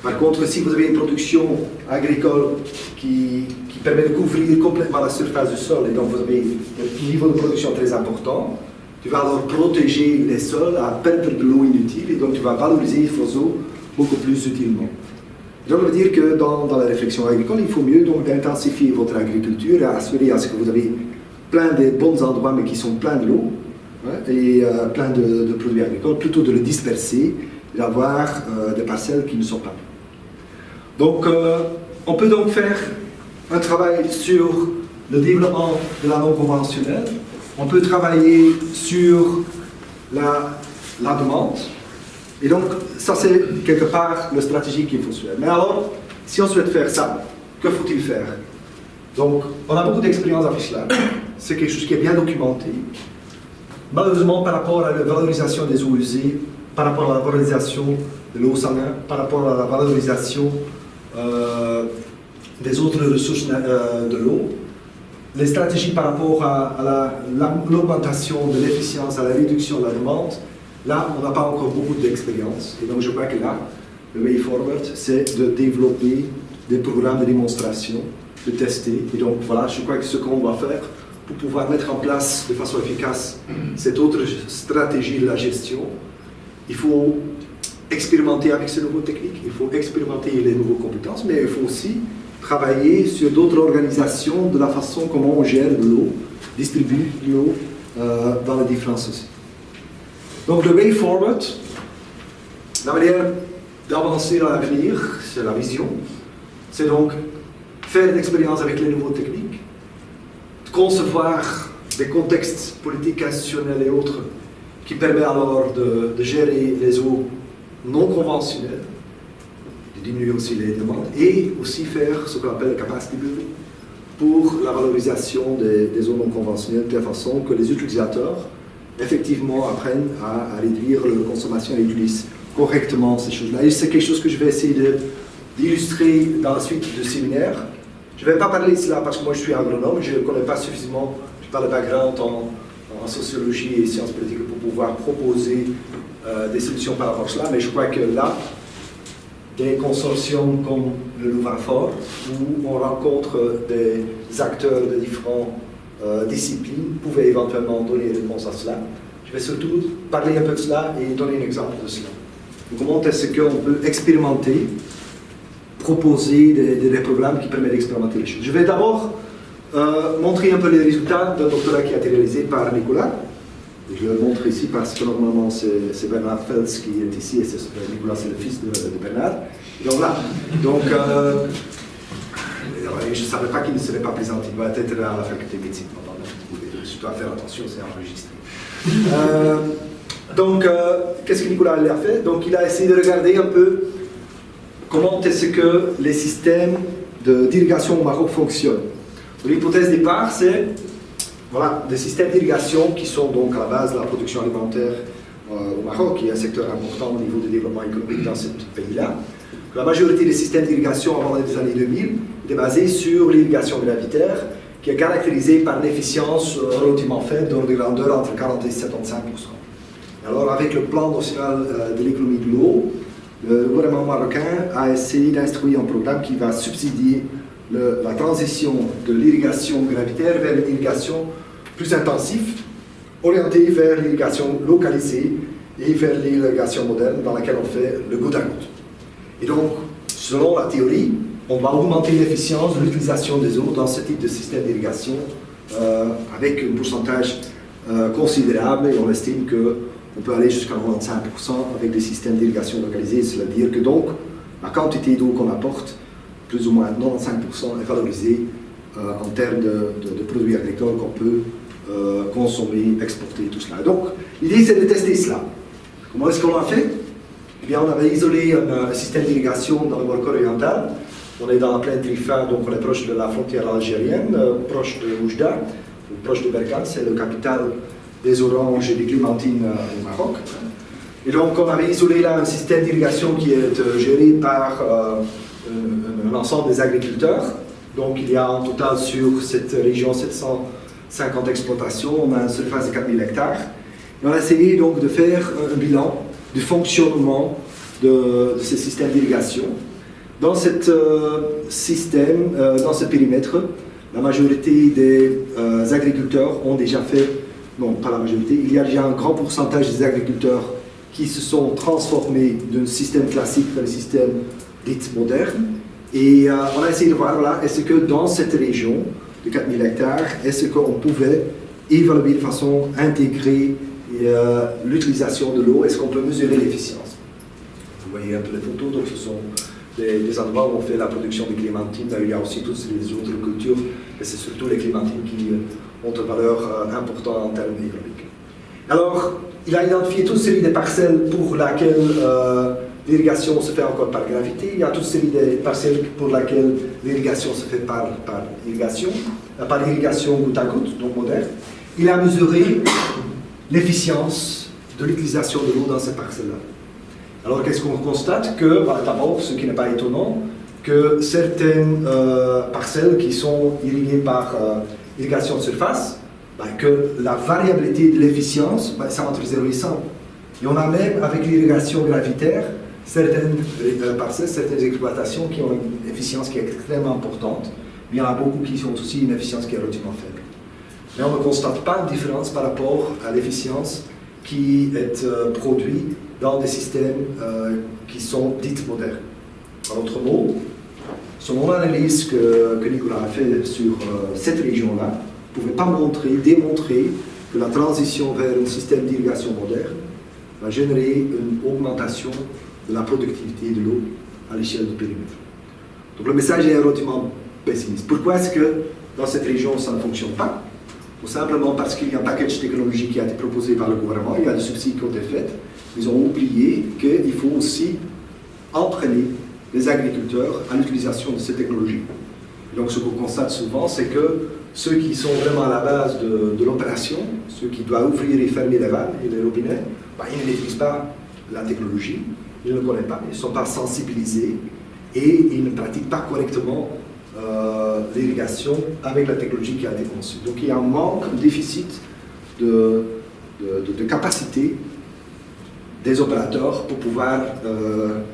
Par contre, si vous avez une production agricole qui permet de couvrir complètement la surface du sol et donc vous avez un niveau de production très important, tu vas alors protéger les sols à perdre de l'eau inutile et donc tu vas valoriser vos eaux beaucoup plus utilement. Donc, ça veut dire que dans la réflexion agricole, il faut mieux donc intensifier votre agriculture et assurer à ce que vous avez plein de bons endroits mais qui sont pleins de l'eau et plein de produits agricoles, plutôt de le disperser et d'avoir des parcelles qui ne sont pas. Donc, on peut donc faire un travail sur le développement de la non conventionnelle. On peut travailler sur la demande. Et donc, ça c'est quelque part la stratégie qu'il faut suivre. Mais alors, si on souhaite faire ça, que faut-il faire? Donc, on a beaucoup d'expérience avec cela. C'est quelque chose qui est bien documenté. Malheureusement, par rapport à la valorisation des eaux usées, par rapport à la valorisation de l'eau salée, par rapport à la valorisation des autres ressources de l'eau, les stratégies par rapport à l'augmentation de l'efficience, à la réduction de la demande, là, on n'a pas encore beaucoup d'expérience. Et donc, je crois que là, le way forward, c'est de développer des programmes de démonstration, de tester. Et donc, voilà, je crois que ce qu'on doit faire pour pouvoir mettre en place de façon efficace cette autre stratégie de la gestion, il faut expérimenter avec ces nouvelles techniques, il faut expérimenter les nouvelles compétences, mais il faut aussi travailler sur d'autres organisations de la façon comment on gère de l'eau, distribue de l'eau dans les différents sociétés. Donc le way forward, la manière d'avancer dans l'avenir, c'est la vision, c'est donc faire l'expérience avec les nouvelles techniques, concevoir des contextes politiques, institutionnels et autres qui permettent alors de gérer les eaux non conventionnelles, de diminuer aussi les demandes et aussi faire ce qu'on appelle le capacity building pour la valorisation des eaux non conventionnelles de telle façon que les utilisateurs effectivement apprennent à réduire leur consommation et utilisent correctement ces choses-là. Et c'est quelque chose que je vais essayer d'illustrer dans la suite du séminaire. Je ne vais pas parler de cela parce que moi je suis agronome, je ne connais pas suffisamment, je n'ai pas le background en sociologie et sciences politiques pour pouvoir proposer des solutions par rapport à cela, mais je crois que là, des consortiums comme le Louvain-Fort, où on rencontre des acteurs de différentes disciplines, pouvaient éventuellement donner une réponse à cela. Je vais surtout parler un peu de cela et donner un exemple de cela. Comment est-ce qu'on peut expérimenter, proposer des programmes qui permettent d'expérimenter les choses. Je vais d'abord montrer un peu les résultats d'un doctorat qui a été réalisé par Nicolas. Je le montre ici parce que normalement c'est Bernard Fels qui est ici et Nicolas c'est le fils de Bernard. Donc là, je ne savais pas qu'il ne serait pas présent, il va être à la faculté de médecine pendant je dois faire attention, c'est enregistré. Qu'est-ce que Nicolas a fait? Donc il a essayé de regarder un peu comment est-ce que les systèmes d'irrigation au Maroc fonctionnent. L'hypothèse de départ, c'est des systèmes d'irrigation qui sont donc à la base de la production alimentaire au Maroc, qui est un secteur important au niveau du développement économique dans ce pays-là. La majorité des systèmes d'irrigation avant les années 2000 étaient basés sur l'irrigation gravitaire, qui est caractérisée par une efficience relativement faible, d'ordre de grandeur entre 40 et 75%. Alors, avec le plan national de l'économie de l'eau, le gouvernement marocain a essayé d'instruire un programme qui va subsidier la transition de l'irrigation gravitaire vers une irrigation plus intensive, orientée vers l'irrigation localisée et vers l'irrigation moderne dans laquelle on fait le goutte à goutte. Et donc, selon la théorie, on va augmenter l'efficience de l'utilisation des eaux dans ce type de système d'irrigation avec un pourcentage considérable, et on estime qu'on peut aller jusqu'à 95% avec des systèmes d'irrigation localisés, c'est-à-dire que donc la quantité d'eau qu'on apporte plus ou moins 95% est valorisé en termes de produits agricoles qu'on peut consommer, exporter, tout cela. Donc, l'idée c'est de tester cela. Comment est-ce qu'on l'a fait? Eh bien, on avait isolé un système d'irrigation dans le Maroc oriental. On est dans la plaine Trifa, donc on est proche de la frontière algérienne, proche de Oujda, proche de Berkane, c'est la capitale des oranges et des clémentines au Maroc. Et donc, on avait isolé là un système d'irrigation qui est géré par un ensemble des agriculteurs. Donc, il y a en total sur cette région 750 exploitations, on a une surface de 4000 hectares. Et on a essayé donc de faire un bilan du fonctionnement de ces systèmes d'irrigation. Dans cet système, dans ce périmètre, la majorité des agriculteurs ont déjà fait, non pas la majorité, il y a déjà un grand pourcentage des agriculteurs qui se sont transformés d'un système classique vers un système dit moderne. Et on a essayé de voir, voilà, est-ce que dans cette région de 4000 hectares, est-ce qu'on pouvait évaluer de façon intégrée l'utilisation de l'eau, est-ce qu'on peut mesurer l'efficience? Vous voyez un peu les photos, donc ce sont des endroits où on fait la production de clémentines. Il y a aussi toutes les autres cultures, et c'est surtout les clémentines qui ont une valeur importante en termes économiques. Alors, il a identifié toute une série de parcelles pour lesquelles l'irrigation se fait encore par gravité. Il y a toute une série de parcelles pour lesquelles l'irrigation se fait par irrigation goutte à goutte, donc moderne. Il a mesuré l'efficience de l'utilisation de l'eau dans ces parcelles-là. Alors, qu'est-ce qu'on constate? Que, d'abord, ce qui n'est pas étonnant, que certaines parcelles qui sont irriguées par irrigation de surface, que la variabilité de l'efficience, c'est entre 0 et 100. Et on a même, avec l'irrigation gravitaire, certaines parcelles, certaines exploitations qui ont une efficience qui est extrêmement importante. Mais il y en a beaucoup qui ont aussi une efficience qui est relativement faible. Mais on ne constate pas de différence par rapport à l'efficience qui est produite dans des systèmes qui sont dits modernes. En d'autres mots, selon l'analyse que Nicolas a fait sur cette région-là, ne pouvait pas démontrer que la transition vers un système d'irrigation moderne va générer une augmentation de la productivité de l'eau à l'échelle du périmètre. Donc le message est relativement pessimiste. Pourquoi est-ce que dans cette région ça ne fonctionne pas? Tout simplement parce qu'il y a un package technologique qui a été proposé par le gouvernement, il y a des subsides qui ont été faits. Ils ont oublié qu'il faut aussi entraîner les agriculteurs à l'utilisation de ces technologies. Et donc ce qu'on constate souvent, c'est que ceux qui sont vraiment à la base de l'opération, ceux qui doivent ouvrir et fermer les vannes et les robinets, ils ne maîtrisent pas la technologie, ils ne le connaissent pas, ils ne sont pas sensibilisés et ils ne pratiquent pas correctement l'irrigation avec la technologie qui a été conçue. Donc il y a un manque, un déficit de capacité des opérateurs pour pouvoir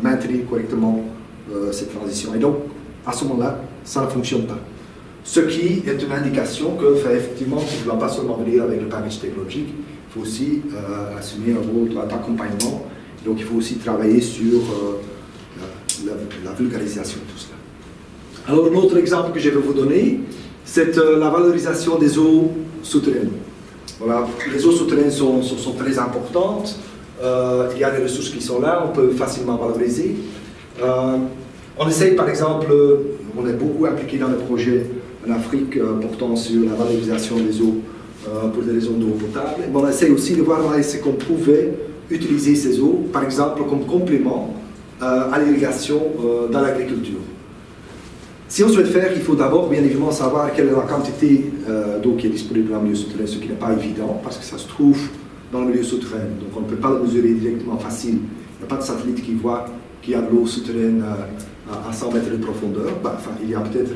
maintenir correctement cette transition. Et donc, à ce moment-là, ça ne fonctionne pas. Ce qui est une indication que, effectivement, tu ne dois pas seulement venir avec le package technologique, il faut aussi assumer un rôle d'accompagnement. Donc, il faut aussi travailler sur la vulgarisation de tout cela. Alors, un autre exemple que je vais vous donner, c'est la valorisation des eaux souterraines. Voilà, les eaux souterraines sont très importantes. Il y a des ressources qui sont là, on peut facilement valoriser. On essaye, par exemple, on est beaucoup impliqué dans des projets en Afrique portant sur la valorisation des eaux pour des raisons d'eau potable. Mais on essaye aussi de voir est-ce qu'on pouvait utiliser ces eaux, par exemple, comme complément à l'irrigation dans l'agriculture. Si on souhaite faire, il faut d'abord, bien évidemment, savoir quelle est la quantité d'eau qui est disponible dans le milieu souterrain, ce qui n'est pas évident, parce que ça se trouve dans le milieu souterrain. Donc on ne peut pas le mesurer directement facile. Il n'y a pas de satellite qui voit qu'il y a de l'eau souterraine à 100 mètres de profondeur. Il y a peut-être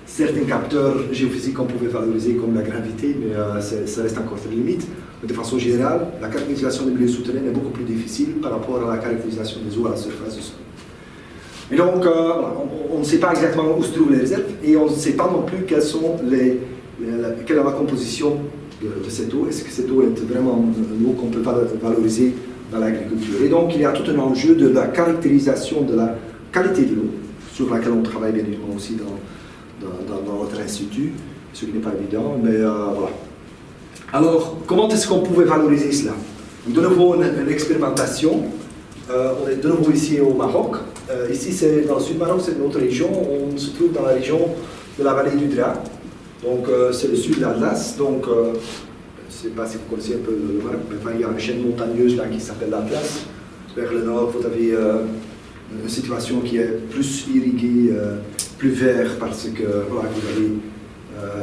certains capteurs géophysiques qu'on pouvait valoriser comme la gravité, mais ça reste encore très limite. Mais de façon générale, la caractérisation du milieu souterrain est beaucoup plus difficile par rapport à la caractérisation des eaux à la surface du sol. Et donc, on ne sait pas exactement où se trouvent les réserves et on ne sait pas non plus quelle est la composition de cette eau. Est-ce que cette eau est vraiment une eau qu'on peut valoriser dans l'agriculture? Et donc, il y a tout un enjeu de la caractérisation de la qualité de l'eau, sur laquelle on travaille bien évidemment aussi dans notre institut, ce qui n'est pas évident, mais voilà. Alors, comment est-ce qu'on pouvait valoriser cela? De nouveau, une expérimentation. On est de nouveau ici au Maroc. Ici, c'est dans le sud Maroc, c'est notre région. On se trouve dans la région de la vallée du Dra. Donc, c'est le sud de l'Atlas. Donc, je ne sais pas si vous connaissez un peu le Maroc, mais enfin, il y a une chaîne montagneuse là qui s'appelle l'Atlas. Vers le nord, vous avez une situation qui est plus irriguée, plus vert, parce que voilà, vous avez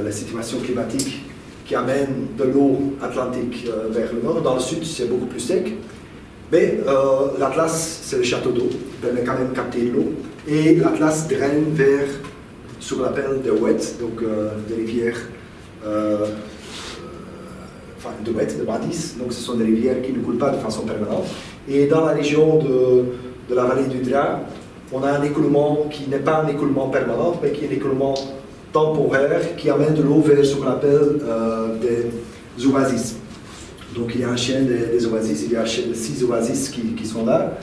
la situation climatique qui amène de l'eau atlantique vers le nord. Dans le sud, c'est beaucoup plus sec. Mais l'Atlas, c'est le château d'eau, il permet quand même de capter de l'eau. Et l'Atlas draine vers ce qu'on appelle des ouettes, donc des rivières, enfin de ouettes, de badis. Donc ce sont des rivières qui ne coulent pas de façon permanente. Et dans la région de la vallée du Dra, on a un écoulement qui n'est pas un écoulement permanent, mais qui est un écoulement temporaire qui amène de l'eau vers ce qu'on appelle des oasis. Donc il y a un chaîne des oasis, il y a un chaîne de 6 oasis qui sont là,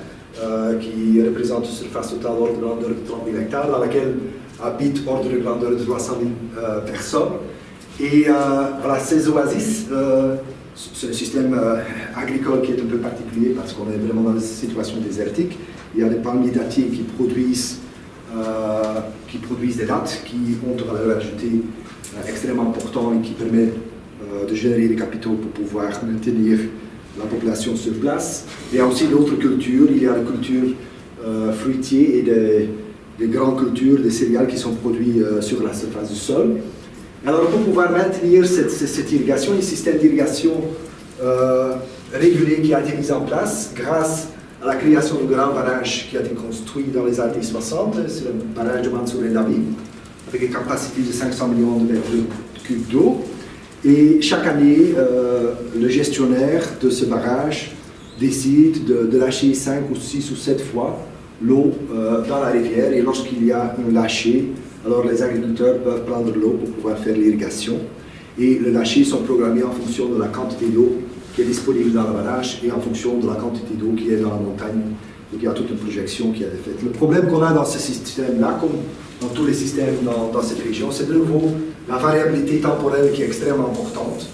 qui représentent une surface totale hors de grandeur de 30 000 hectares, dans laquelle habitent hors de grandeur de 300 000 personnes. Et voilà, ces oasis, c'est un système agricole qui est un peu particulier parce qu'on est vraiment dans une situation désertique. Il y a des palmiers dattiers qui produisent des dattes qui ont une valeur ajoutée extrêmement importante et qui permet de générer des capitaux pour pouvoir maintenir la population sur place. Il y a aussi d'autres cultures, il y a la culture fruitière et des grandes cultures, des céréales qui sont produites sur la surface du sol. Alors pour pouvoir maintenir cette irrigation, un système d'irrigation régulé qui a été mis en place grâce à la création du grand barrage qui a été construit dans les années 60, c'est le barrage de Mansour El Dabi, avec une capacité de 500 millions de mètres cubes d'eau. Et chaque année, le gestionnaire de ce barrage décide de lâcher 5 ou 6 ou 7 fois l'eau dans la rivière. Et lorsqu'il y a un lâcher, alors les agriculteurs peuvent prendre l'eau pour pouvoir faire l'irrigation. Et les lâchers sont programmés en fonction de la quantité d'eau qui est disponible dans le barrage et en fonction de la quantité d'eau qui est dans la montagne. Donc il y a toute une projection qui a été faite. Le problème qu'on a dans ce système-là, comme dans tous les systèmes dans cette région, c'est de nouveau la variabilité temporelle qui est extrêmement importante.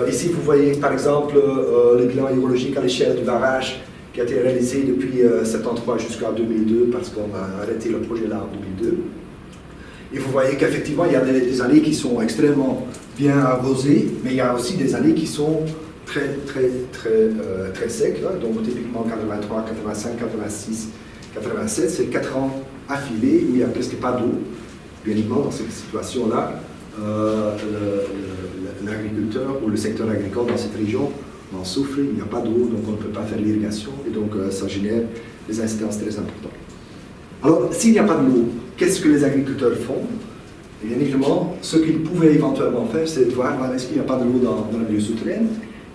Ici, vous voyez par exemple le bilan hydrologique à l'échelle du barrage qui a été réalisé depuis 1973 jusqu'à 2002 parce qu'on a arrêté le projet là en 2002. Et vous voyez qu'effectivement, il y a des années qui sont extrêmement bien arrosées, mais il y a aussi des années qui sont très secs. Hein. Donc typiquement 83, 85, 86, 87, c'est 4 ans affilés où il n'y a presque pas d'eau. Bien évidemment, dans cette situation-là, l'agriculteur ou le secteur agricole dans cette région en souffre, il n'y a pas d'eau, donc on ne peut pas faire l'irrigation, et donc ça génère des incidences très importantes. Alors, s'il n'y a pas de l'eau, qu'est-ce que les agriculteurs font? Et bien évidemment, ce qu'ils pouvaient éventuellement faire, c'est de voir est-ce qu'il n'y a pas de l'eau dans le milieu souterrain.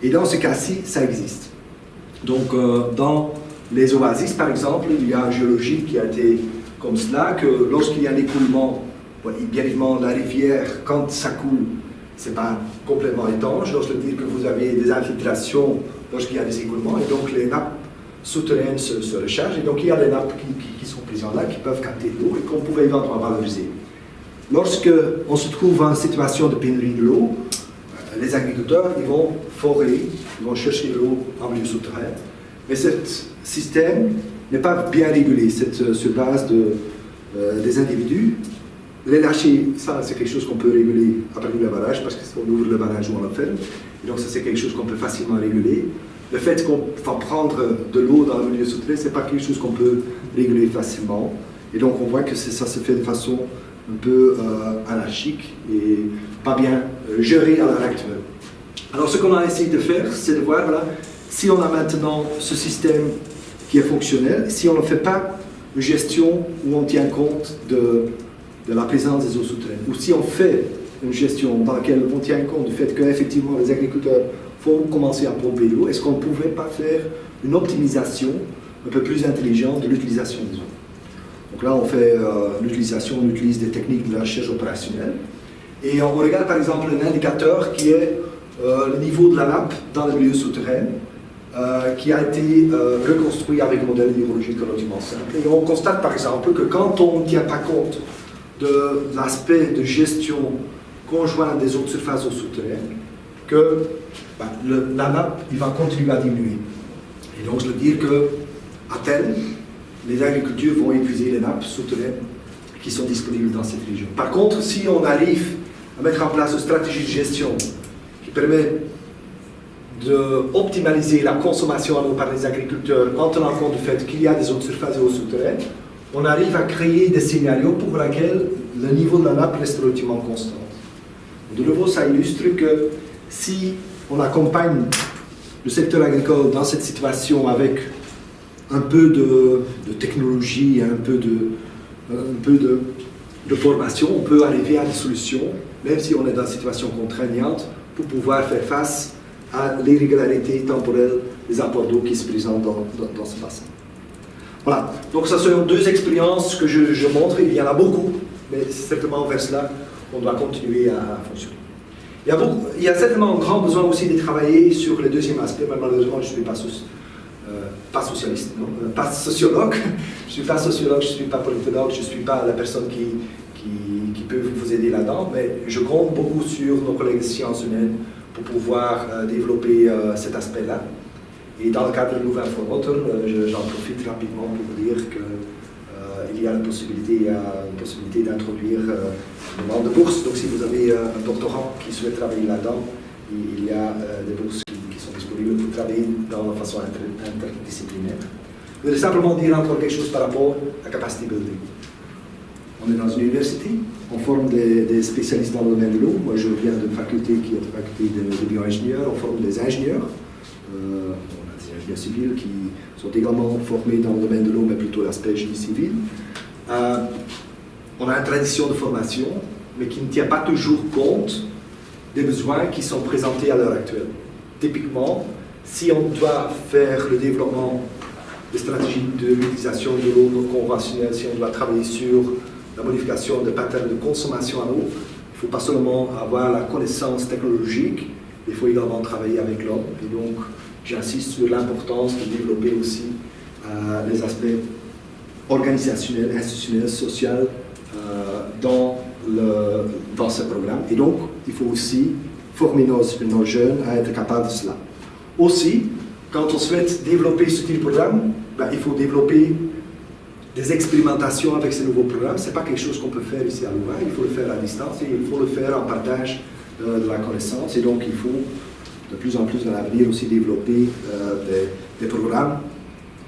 Et dans ce cas-ci, ça existe. Donc, dans les oasis, par exemple, il y a une géologie qui a été comme cela, que lorsqu'il y a un écoulement, bien évidemment, la rivière, quand ça coule, ce n'est pas complètement étanche. Donc, je veux dire que vous avez des infiltrations lorsqu'il y a des écoulements, et donc les nappes souterraines se rechargent, et donc il y a des nappes qui sont prises en lac, qui peuvent capter de l'eau et qu'on pouvait éventuellement valoriser. Lorsqu'on se trouve en situation de pénurie de l'eau, les agriculteurs, ils vont forer, ils vont chercher l'eau en milieu souterrain, mais ce système n'est pas bien régulé, c'est sur base des individus. Les lâchers, ça c'est quelque chose qu'on peut réguler à partir du barrage, parce qu'on ouvre le barrage ou on le ferme, et donc ça c'est quelque chose qu'on peut facilement réguler. Le fait qu'on va prendre de l'eau dans le milieu souterrain, ce n'est pas quelque chose qu'on peut réguler facilement, et donc on voit que ça se fait de façon un peu anarchique et pas bien géré à l'heure actuelle. Alors ce qu'on a essayé de faire, c'est de voir, voilà, si on a maintenant ce système qui est fonctionnel, si on ne fait pas une gestion où on tient compte de la présence des eaux souterraines, ou si on fait une gestion dans laquelle on tient compte du fait qu'effectivement les agriculteurs vont commencer à pomper l'eau, est-ce qu'on ne pouvait pas faire une optimisation un peu plus intelligente de l'utilisation des eaux? Donc là, on fait l'utilisation, on utilise des techniques de la recherche opérationnelle. Et on regarde par exemple un indicateur qui est le niveau de la nappe dans le milieu souterrain, qui a été reconstruit avec un modèle hydrologique relativement simple. Et on constate par exemple que quand on ne tient pas compte de l'aspect de gestion conjointe des eaux de surface au souterrain, que la nappe il va continuer à diminuer. Et donc je veux dire qu'à terme, les agricultures vont épuiser les nappes souterraines qui sont disponibles dans cette région. Par contre, si on arrive à mettre en place une stratégie de gestion qui permet d'optimaliser la consommation en eau par les agriculteurs en tenant compte du fait qu'il y a des eaux de surface et eaux souterraines, on arrive à créer des scénarios pour lesquels le niveau de la nappe reste relativement constant. De nouveau, ça illustre que si on accompagne le secteur agricole dans cette situation avec un peu de technologie, un peu de formation, on peut arriver à des solutions, même si on est dans une situation contraignante, pour pouvoir faire face à l'irrégularité temporelle des apports d'eau qui se présentent dans ce bassin. Voilà, donc ce sont deux expériences que je montre, il y en a beaucoup, mais certainement vers cela, on doit continuer à fonctionner. Il y a certainement un grand besoin aussi de travailler sur le deuxième aspect, mais malheureusement je ne suis pas socialiste, non, pas sociologue, je ne suis pas sociologue, je ne suis pas politologue, je ne suis pas la personne qui peut vous aider là-dedans, mais je compte beaucoup sur nos collègues de sciences humaines pour pouvoir développer cet aspect-là. Et dans le cadre de Louvain for Water, j'en profite rapidement pour vous dire qu'il y a une possibilité d'introduire une demande de bourse. Donc si vous avez un doctorant qui souhaite travailler là-dedans, il y a des bourses qui sont disponibles pour travailler dans la façon interdisciplinaire. Je voudrais simplement dire encore quelque chose par rapport à capacity building. On est dans une université, on forme des spécialistes dans le domaine de l'eau. Moi je viens d'une faculté qui est une faculté de bio-ingénieurs, on forme des ingénieurs. On a des ingénieurs civils qui sont également formés dans le domaine de l'eau, mais plutôt l'aspect génie civil. On a une tradition de formation, mais qui ne tient pas toujours compte des besoins qui sont présentés à l'heure actuelle. Typiquement, si on doit faire le développement des stratégies de l'utilisation de l'eau non conventionnelle, si on doit travailler sur la modification des patterns de consommation en eau, il ne faut pas seulement avoir la connaissance technologique, il faut également travailler avec l'homme. Et donc, j'insiste sur l'importance de développer aussi les aspects organisationnels, institutionnels, sociaux dans ce programme. Et donc, il faut aussi former nos jeunes à être capables de cela. Aussi, quand on souhaite développer ce type de programme, il faut développer des expérimentations avec ces nouveaux programmes. Ce n'est pas quelque chose qu'on peut faire ici à Louvain, il faut le faire à distance et il faut le faire en partage de la connaissance. Et donc, il faut de plus en plus dans l'avenir aussi développer des programmes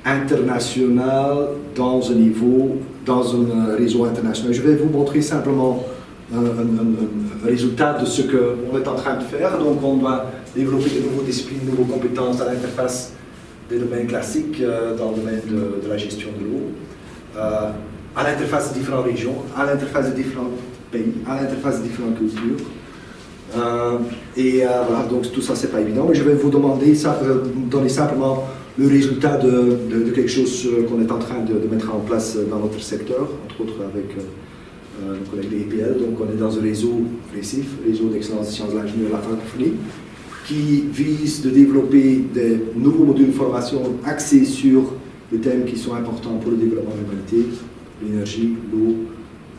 internationaux dans un réseau international. Je vais vous montrer simplement un résultat de ce qu'on est en train de faire. Donc, on doit développer de nouvelles disciplines, de nouvelles compétences à l'interface des domaines classiques dans le domaine de la gestion de l'eau, à l'interface de différentes régions, à l'interface de différents pays, à l'interface de différentes cultures. Voilà, donc tout ça c'est pas évident, mais je vais vous donner simplement le résultat de quelque chose qu'on est en train de mettre en place dans notre secteur, entre autres avec nos collègues de l'EPL. Donc on est dans un réseau RECIF, réseau d'excellence des sciences de l'ingénieur de la francophonie, qui vise de développer des nouveaux modules de formation axés sur les thèmes qui sont importants pour le développement de l'humanité, l'énergie, l'eau,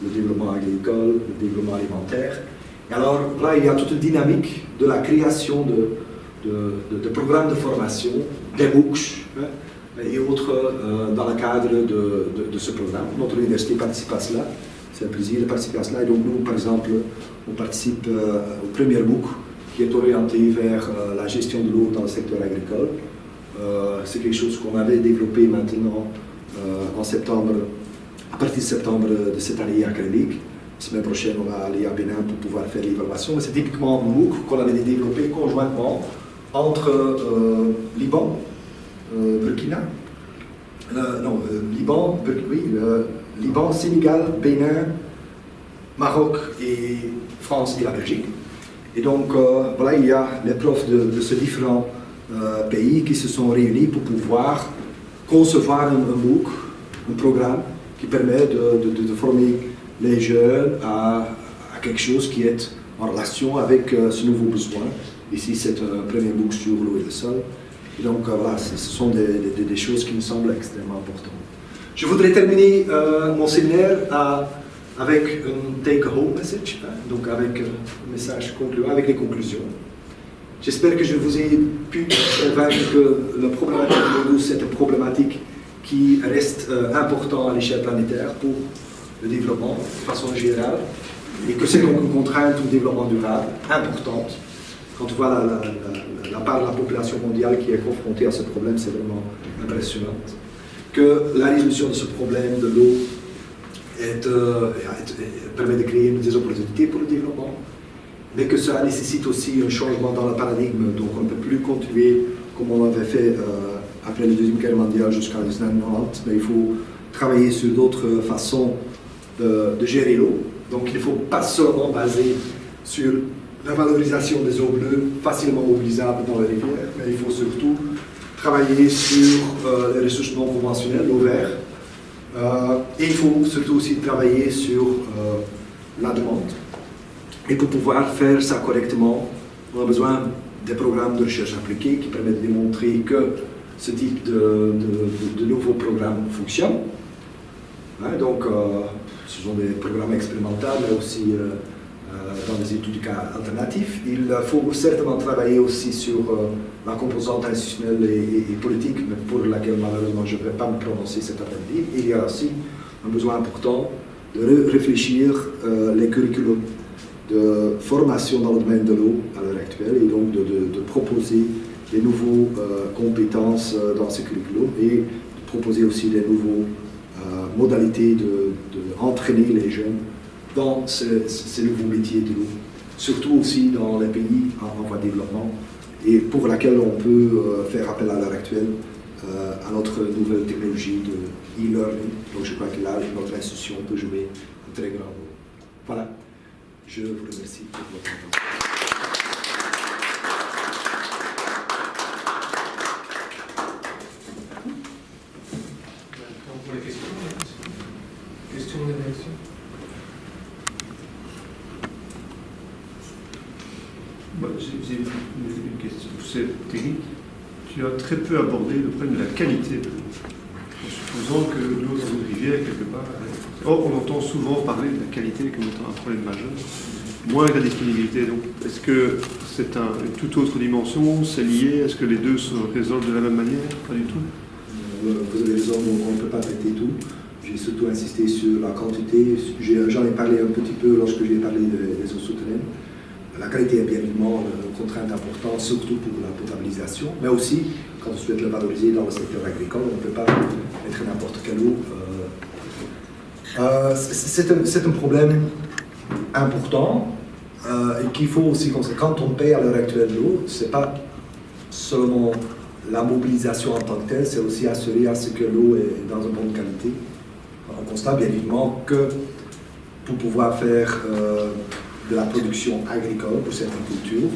le développement agricole, le développement alimentaire. Et alors là, il y a toute une dynamique de la création de programmes de formation, des MOOCs et autres dans le cadre de ce programme. Notre université participe à cela, c'est un plaisir de participer à cela. Et donc nous, par exemple, on participe au premier MOOC qui est orienté vers la gestion de l'eau dans le secteur agricole. C'est quelque chose qu'on avait développé maintenant en septembre, à partir de septembre de cette année académique. La semaine prochaine, on va aller à Bénin pour pouvoir faire l'évaluation. Mais c'est typiquement un MOOC qu'on avait développé conjointement entre Liban, Burkina, Liban, Sénégal, Bénin, Maroc et France et la Belgique. Et donc, voilà, il y a les profs de ces différents pays qui se sont réunis pour pouvoir concevoir un MOOC, un programme qui permet de former les jeunes à quelque chose qui est en relation avec ce nouveau besoin. Ici, c'est un premier MOOC sur l'eau et le sol. Et donc, voilà, ce sont des choses qui me semblent extrêmement importantes. Je voudrais terminer mon séminaire avec un take-home message, donc avec un message concluant, avec les conclusions. J'espère que je vous ai pu convaincre que la problématique de l'eau, c'est une problématique qui reste important à l'échelle planétaire pour le développement de façon générale, et que c'est donc une contrainte au développement durable importante. Quand on voit la part de la population mondiale qui est confrontée à ce problème, c'est vraiment impressionnant. Que la résolution de ce problème de l'eau permet de créer des opportunités pour le développement, mais que cela nécessite aussi un changement dans le paradigme. Donc on ne peut plus continuer comme on l'avait fait après la Deuxième Guerre mondiale jusqu'en 1990, mais il faut travailler sur d'autres façons de gérer l'eau. Donc il ne faut pas seulement baser sur la valorisation des eaux bleues facilement mobilisables dans les rivières, mais il faut surtout travailler sur les ressources non conventionnelles, l'eau verte, et il faut surtout aussi travailler sur la demande. Et pour pouvoir faire ça correctement, on a besoin des programmes de recherche appliquée qui permettent de démontrer que ce type de nouveaux programmes fonctionne. Hein, donc, ce sont des programmes expérimentaux, mais aussi dans des études de cas alternatifs. Il faut certainement travailler aussi sur la composante institutionnelle et politique, mais pour laquelle malheureusement je ne vais pas me prononcer cet après-midi. Il y a aussi un besoin important de réfléchir les curriculums de formation dans le domaine de l'eau à l'heure actuelle, et donc de proposer des nouveaux compétences dans ces curriculums, et de proposer aussi des nouveaux modalités d'entraîner les jeunes dans ces nouveaux métiers de l'eau, surtout aussi dans les pays en voie de développement, et pour laquelle on peut faire appel à l'heure actuelle à notre nouvelle technologie de e-learning. Donc je crois que là, notre institution peut jouer un très grand rôle. Voilà, je vous remercie pour votre attention. Pour les questions, questions et réactions. J'ai une question. C'est technique. Tu as très peu abordé le problème de la qualité de l'eau, en supposant que l'eau dans une rivière, quelque part. Or, on entend souvent parler de la qualité comme étant un problème majeur, moins que la disponibilité. Donc, est-ce que c'est une toute autre dimension? C'est lié? Est-ce que les deux se résolvent de la même manière? Pas du tout. Vous avez raison, on ne peut pas traiter tout. J'ai surtout insisté sur la quantité. J'en ai parlé un petit peu lorsque j'ai parlé des eaux souterraines. La qualité est bien évidemment une contrainte importante, surtout pour la potabilisation, mais aussi, quand on souhaite la valoriser dans le secteur agricole, on ne peut pas mettre n'importe quelle eau. C'est un problème important et qu'il faut aussi considérer. Quand on paye à l'heure actuelle l'eau, ce n'est pas seulement la mobilisation en tant que telle, c'est aussi assurer à ce que l'eau est dans une bonne qualité. On constate bien évidemment que pour pouvoir faire de la production agricole pour certaines cultures,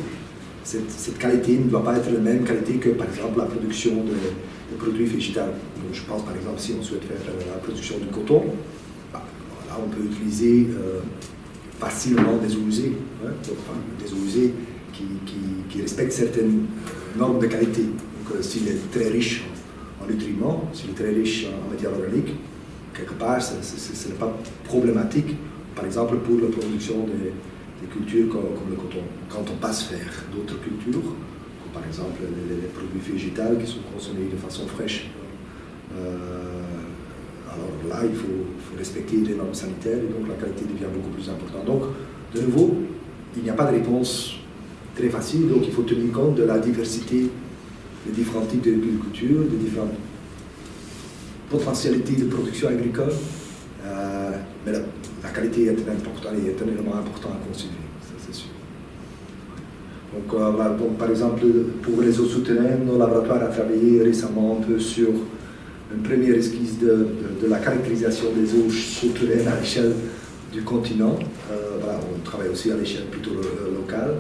cette qualité ne doit pas être la même qualité que par exemple la production de produits végétaux. Donc, je pense par exemple si on souhaite faire la production du coton, là on peut utiliser facilement des eaux usées, hein, donc, des eaux usées qui respectent certaines normes de qualité. Donc s'il est très riche en nutriments, s'il est très riche en matière organique, quelque part ce n'est pas problématique, par exemple pour la production des cultures comme le coton. Quand on passe vers d'autres cultures, comme par exemple les produits végétaux qui sont consommés de façon fraîche, alors là il faut respecter les normes sanitaires et donc la qualité devient beaucoup plus importante. Donc de nouveau, il n'y a pas de réponse très facile, donc il faut tenir compte de la diversité des différents types d'agriculture, des différentes potentialités de production agricole. Mais la qualité est un élément important à considérer, ça c'est sûr. Donc, par exemple, pour les eaux souterraines, nos laboratoires a travaillé récemment un peu sur une première esquisse de la caractérisation des eaux souterraines à l'échelle du continent. On travaille aussi à l'échelle plutôt locale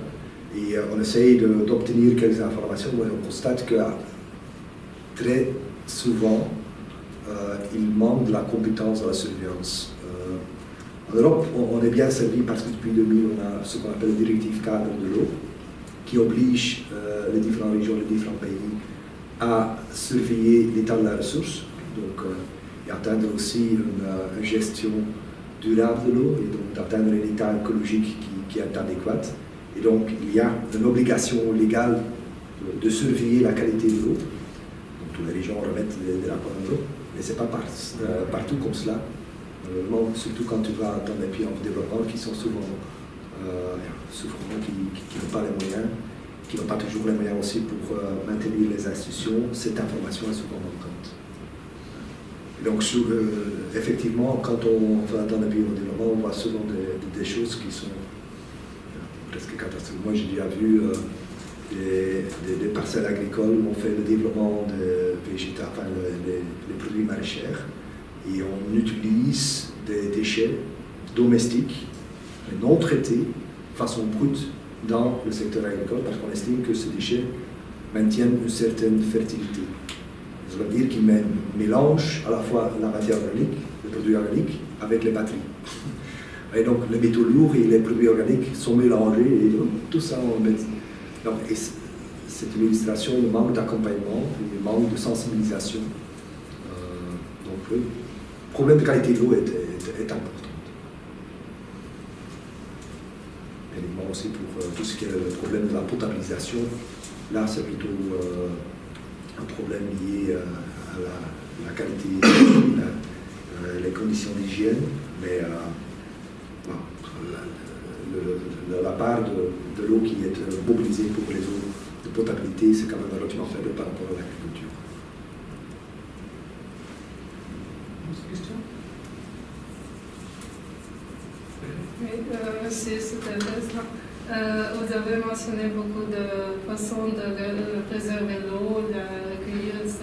et on essaye d'obtenir quelques informations. On constate que très souvent, il manque de la compétence dans la surveillance. En Europe, on est bien servi parce que depuis 2000, on a ce qu'on appelle le directive cadre de l'eau, qui oblige les différentes régions, les différents pays à surveiller l'état de la ressource, donc, et atteindre aussi une gestion durable de l'eau, et donc d'atteindre un état écologique qui est adéquat. Et donc, il y a une obligation légale de surveiller la qualité de l'eau. Donc, toutes les régions remettent des rapports de l'eau. Mais ce n'est pas partout comme cela. Surtout quand tu vas dans des pays en développement qui sont souvent souffrants, qui n'ont pas les moyens, qui n'ont pas toujours les moyens aussi pour maintenir les institutions, cette information est souvent manquante. Donc effectivement, quand on va dans les pays en développement, on voit souvent des choses qui sont presque catastrophiques. Moi j'ai déjà vu des parcelles agricoles où on fait le développement de végétaux, enfin les produits maraîchers, et on utilise des déchets domestiques, mais non traités, de façon brute, dans le secteur agricole, parce qu'on estime que ces déchets maintiennent une certaine fertilité. Ça veut dire qu'ils mélangent à la fois la matière organique, le produit organique, avec les batteries. Et donc les métaux lourds et les produits organiques sont mélangés, et tout ça on met. Donc, c'est une illustration du manque d'accompagnement, du manque de sensibilisation. Donc le problème de qualité de l'eau est important. Évidemment aussi pour tout ce qui est le problème de la potabilisation, là c'est plutôt un problème lié à la qualité de l'eau, les conditions d'hygiène, mais la part de l'eau qui est mobilisée pour les eaux de potabilité, c'est quand même relativement faible par rapport à l'agriculture. Autre question? Oui, merci, c'est intéressant. Vous avez mentionné beaucoup de façons de préserver l'eau, de la recueillir, etc.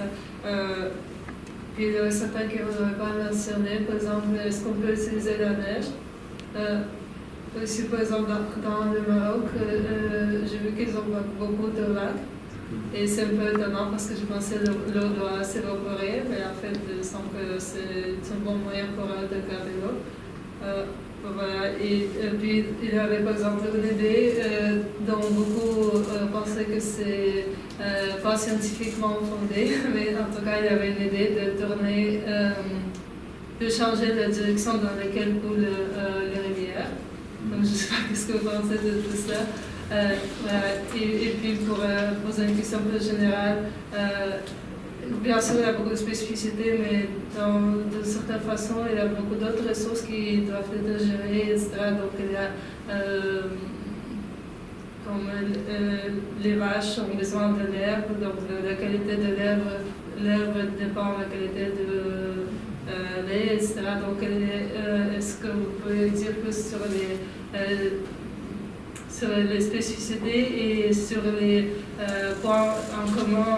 Puis il y a certains qui vous n'avez pas mentionné, par exemple, est-ce qu'on peut utiliser la neige? Aussi, par exemple, dans le Maroc, j'ai vu qu'ils ont beaucoup de lacs. Et c'est un peu étonnant parce que je pensais que l'eau doit s'évaporer, mais en fait, il semble que c'est un bon moyen pour de garder l'eau. Voilà. Et puis, il y avait par exemple une idée dont beaucoup pensaient que c'est pas scientifiquement fondé, mais en tout cas, il y avait une idée de tourner, de changer la direction dans laquelle coulent les rivières. Donc, je ne sais pas ce que vous pensez de tout cela. Voilà. Et puis, pour poser une question plus générale, bien sûr, il y a beaucoup de spécificités, mais de certaines façons, il y a beaucoup d'autres ressources qui doivent être gérées, etc. Donc, il y a, comme les vaches ont besoin de l'herbe, donc la qualité de l'herbe dépend de la qualité de lait, etc. Donc, est-ce que vous pouvez dire plus sur les spécificités et sur les points en commun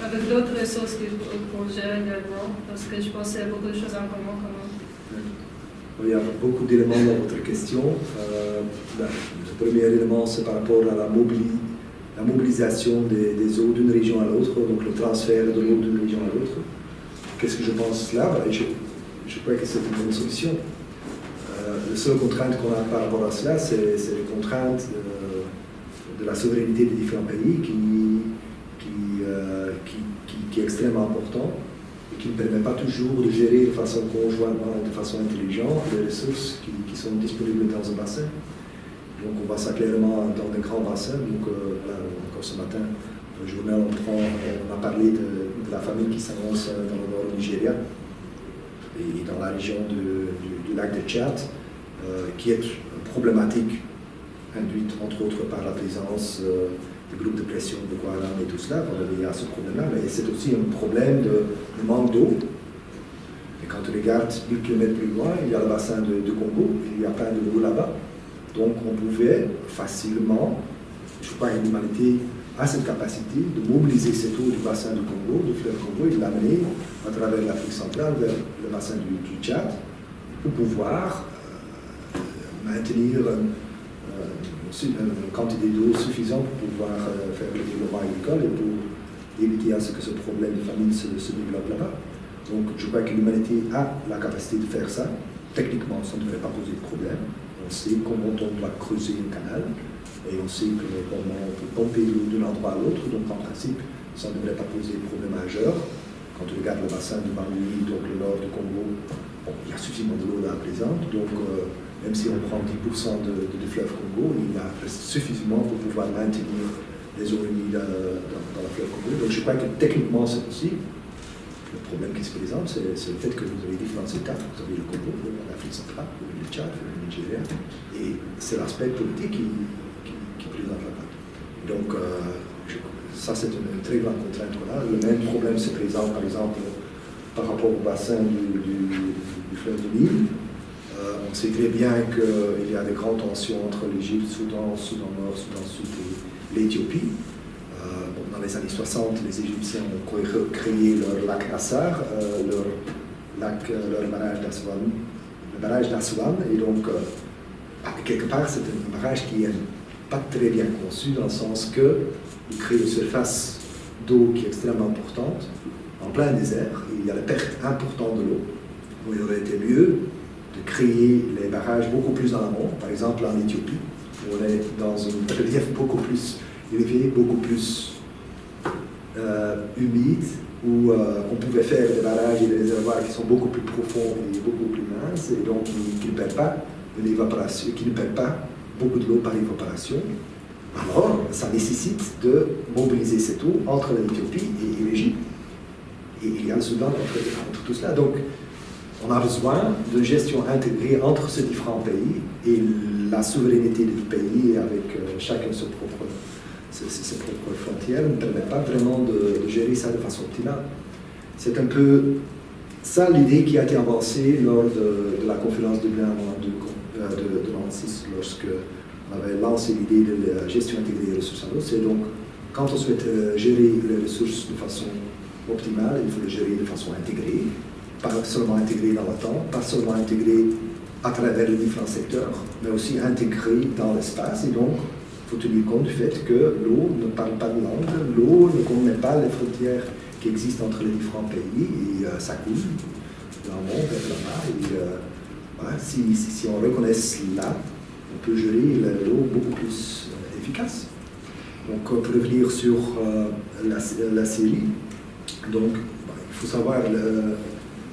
avec d'autres ressources qu'on gère également, parce que je pense qu'il y a beaucoup de choses en commun quand même. Il y a beaucoup d'éléments dans votre question. Le premier élément, c'est par rapport à la mobilisation des eaux d'une région à l'autre, donc le transfert de l'eau d'une région à l'autre. Qu'est-ce que je pense là? Je crois que c'est une bonne solution. La seule contrainte qu'on a par rapport à cela, c'est les contraintes de la souveraineté des différents pays qui est extrêmement important et qui ne permet pas toujours de gérer de façon conjointe, de façon intelligente, les ressources qui sont disponibles dans un bassin. Donc on voit ça clairement dans des grands bassins. Donc encore ce matin, dans le journal, on a parlé de la famine qui s'annonce dans le nord du Nigeria et dans la région du lac de Tchad, qui est problématique, induite entre autres par la présence des groupes de pression de Boko Haram et tout cela. Il y a ce problème-là, mais c'est aussi un problème de manque d'eau. Et quand on regarde 1000 km plus loin, il y a le bassin de Congo, il y a plein d'eau là-bas. Donc on pouvait facilement, je crois que l'humanité a cette capacité de mobiliser cette eau du bassin du Congo, du fleuve Congo, et de l'amener à travers l'Afrique centrale vers le bassin du Tchad, pour pouvoir maintenir une quantité d'eau suffisante pour pouvoir faire le développement agricole et pour éviter à ce que ce problème de famine se développe là-bas. Donc je crois que l'humanité a la capacité de faire ça. Techniquement, ça ne devrait pas poser de problème. On sait comment on doit creuser un canal et on sait comment on peut pomper l'eau d'un endroit à l'autre. Donc en principe, ça ne devrait pas poser de problème majeur. Quand on regarde le bassin du Bangui, donc le nord du Congo, bon, il y a suffisamment d'eau là présente. Donc même si on prend 10% du fleuve Congo, il y a suffisamment pour pouvoir maintenir les eaux humides dans le fleuve Congo. Donc je crois que techniquement c'est possible. Le problème qui se présente, c'est le fait que vous avez différents États. Vous avez le Congo, l'Afrique centrale, le Tchad, le Nigeria, et c'est l'aspect politique qui présente là-bas. Donc, ça, c'est une très grande contrainte qu'on a. Le même problème se présente, par exemple, par rapport au bassin du fleuve du Nil. On sait très bien qu'il y a des grandes tensions entre l'Égypte, Soudan Nord, Soudan Sud et l'Éthiopie. Dans les années 60, les Égyptiens ont créé leur lac Nassar, leur barrage d'Aswan, et donc, quelque part, c'est un barrage qui n'est pas très bien conçu, dans le sens qu'il crée une surface d'eau qui est extrêmement importante, en plein désert, et il y a des pertes importantes de l'eau. Donc, il aurait été mieux de créer les barrages beaucoup plus en amont, par exemple en Éthiopie, où on est dans un relief beaucoup plus élevé, beaucoup plus humide, où on pouvait faire des barrages et des réservoirs qui sont beaucoup plus profonds et beaucoup plus minces, et donc qui ne perdent pas de l'évaporation, qui ne perdent pas beaucoup de l'eau par évaporation. Alors, ça nécessite de mobiliser cette eau entre l'Éthiopie et l'Égypte. Et il y a le Soudan entre tout cela. Donc, on a besoin de gestion intégrée entre ces différents pays, et la souveraineté du pays avec chacun ses propres frontières ne permet pas vraiment de gérer ça de façon optimale. C'est un peu ça l'idée qui a été avancée lors de la conférence de Dublin de 1996, lorsque on avait lancé l'idée de la gestion intégrée des ressources en eau. C'est donc, quand on souhaite gérer les ressources de façon optimale, il faut les gérer de façon intégrée, pas seulement intégrée dans le temps, pas seulement intégrée à travers les différents secteurs, mais aussi intégrée dans l'espace. Et donc, il faut tenir compte du fait que l'eau ne parle pas de langue, l'eau ne connaît pas les frontières qui existent entre les différents pays, et ça coule d'un monde vers là-bas. Et voilà, si on reconnaît cela, on peut gérer l'eau beaucoup plus efficace. Donc, pour revenir sur la Syrie, donc, il faut savoir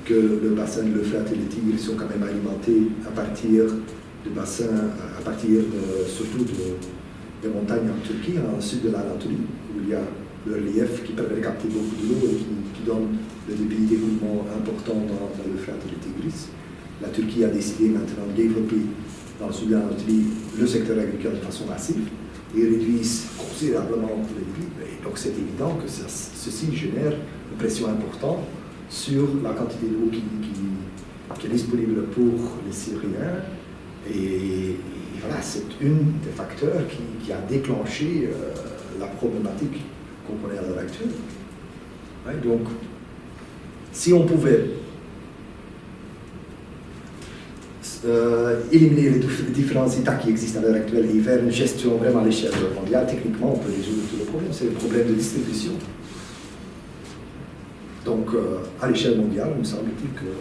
que le bassin de l'Euphrate et le Tigre sont quand même alimentés à partir de bassins, surtout des montagnes en Turquie, en sud de l'Anatolie, où il y a le relief qui permet de capter beaucoup de l'eau et qui donne le débit d'écoulement important dans l'Euphrate et le Tigris. La Turquie a décidé maintenant de développer dans le sud de l'Anatolie le secteur agricole de façon massive et réduisent considérablement le débit. Et donc c'est évident que ceci génère une pression importante sur la quantité d'eau qui est disponible pour les Syriens. Et voilà, c'est un des facteurs qui a déclenché la problématique qu'on connaît à l'heure actuelle. Ouais, donc, si on pouvait éliminer les différents états qui existent à l'heure actuelle et faire une gestion vraiment à l'échelle mondiale, techniquement, on peut résoudre tous les problèmes. C'est le problème de distribution. Donc, à l'échelle mondiale, il me semble-t-il que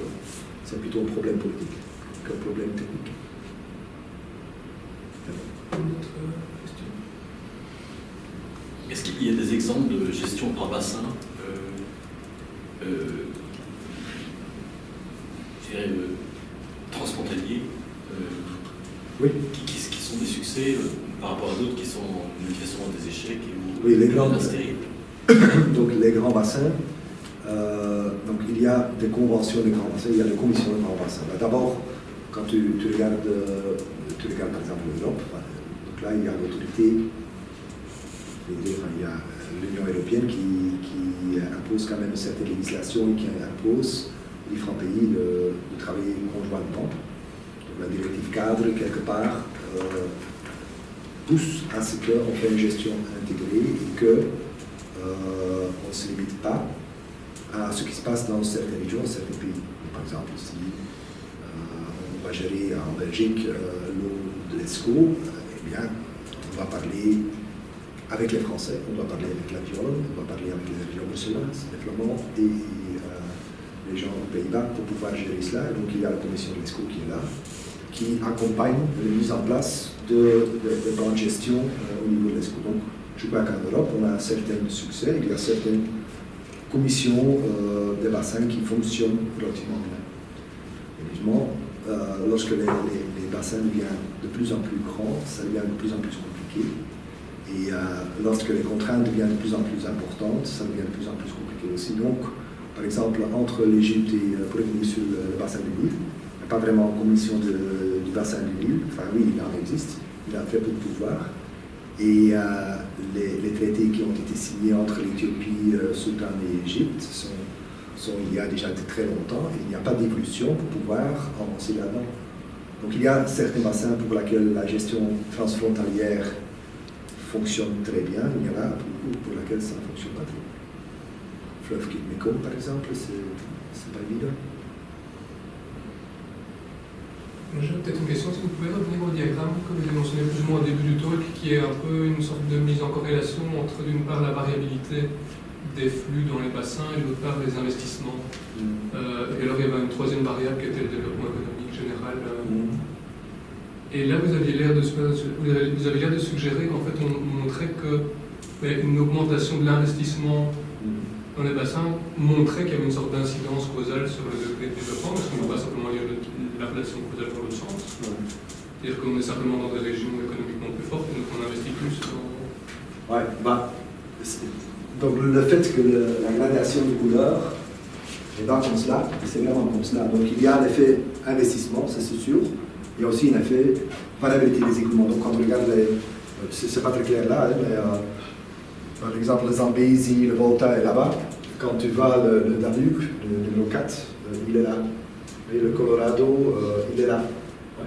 c'est plutôt un problème politique qu'un problème technique. Est-ce qu'il y a des exemples de gestion par bassin transfrontaliers oui. qui sont des succès par rapport à d'autres qui sont manifestement des échecs oui, les grands, donc les grands bassins, donc il y a des conventions de grands bassins, il y a des commissions de grands bassins. D'abord, quand tu regardes par exemple l'Europe, donc là il y a l'autorité, il y a l'Union européenne qui impose quand même une certaine législation et qui impose aux différents pays de travailler conjointement. Donc la directive cadre, quelque part, pousse à ce qu'on fait une gestion intégrée et qu'on ne se limite pas à ce qui se passe dans certaines régions, certains pays. Par exemple, si on va gérer en Belgique l'eau de l'ESCO, eh bien, on va parler avec les Français, on doit parler avec la Viole, on doit parler avec les régions bruxelloises, les Flamands et les gens aux Pays-Bas pour pouvoir gérer cela. Et donc il y a la commission de l'ESCO qui est là, qui accompagne la mise en place de plans de gestion au niveau de l'ESCO. Donc je crois qu'en Europe, on a un certain succès, il y a certaines commissions des bassins qui fonctionnent relativement bien. Évidemment, lorsque les bassins deviennent de plus en plus grands, ça devient de plus en plus compliqué. Et lorsque les contraintes deviennent de plus en plus importantes, ça devient de plus en plus compliqué aussi. Donc, par exemple, entre l'Égypte et pour revenir sur le bassin du Nil. Il n'y a pas vraiment une commission du bassin du Nil. Enfin oui, il en existe. Il a très peu de pouvoir. Et les traités qui ont été signés entre l'Éthiopie, Soudan et l'Égypte sont il y a déjà très longtemps. Et il n'y a pas d'évolution pour pouvoir avancer là-dedans. Donc il y a certains bassins pour lesquels la gestion transfrontalière fonctionne très bien. Il y en a beaucoup pour lesquels ça ne fonctionne pas trop. Le fleuve Mekong, par exemple, c'est pas évident. J'ai peut-être une question, si vous pouvez revenir au diagramme que vous avez mentionné plus ou moins au début du talk, qui est un peu une sorte de mise en corrélation entre d'une part la variabilité des flux dans les bassins et d'autre part les investissements. Et alors il y avait une troisième variable qui était le développement économique général. Et là vous aviez l'air de suggérer qu'en fait on montrait qu'une augmentation de l'investissement dans les bassins montrait qu'il y avait une sorte d'incidence causale sur le degré de développement, parce qu'on ne peut pas simplement lire la relation causale dans l'autre sens. C'est-à-dire qu'on est simplement dans des régions économiquement plus fortes et donc on investit plus dans... Ouais, donc le fait que la gradation de couleur est dans comme cela, c'est vraiment comme cela. Donc il y a l'effet investissement, c'est sûr. Il y a aussi un effet variabilité des écoulements. Donc quand on regarde c'est pas très clair là, mais par exemple le Zambézie, le Volta est là-bas. Quand tu vas le Danube, le numéro 4, il est là. Et le Colorado, il est là. Ouais.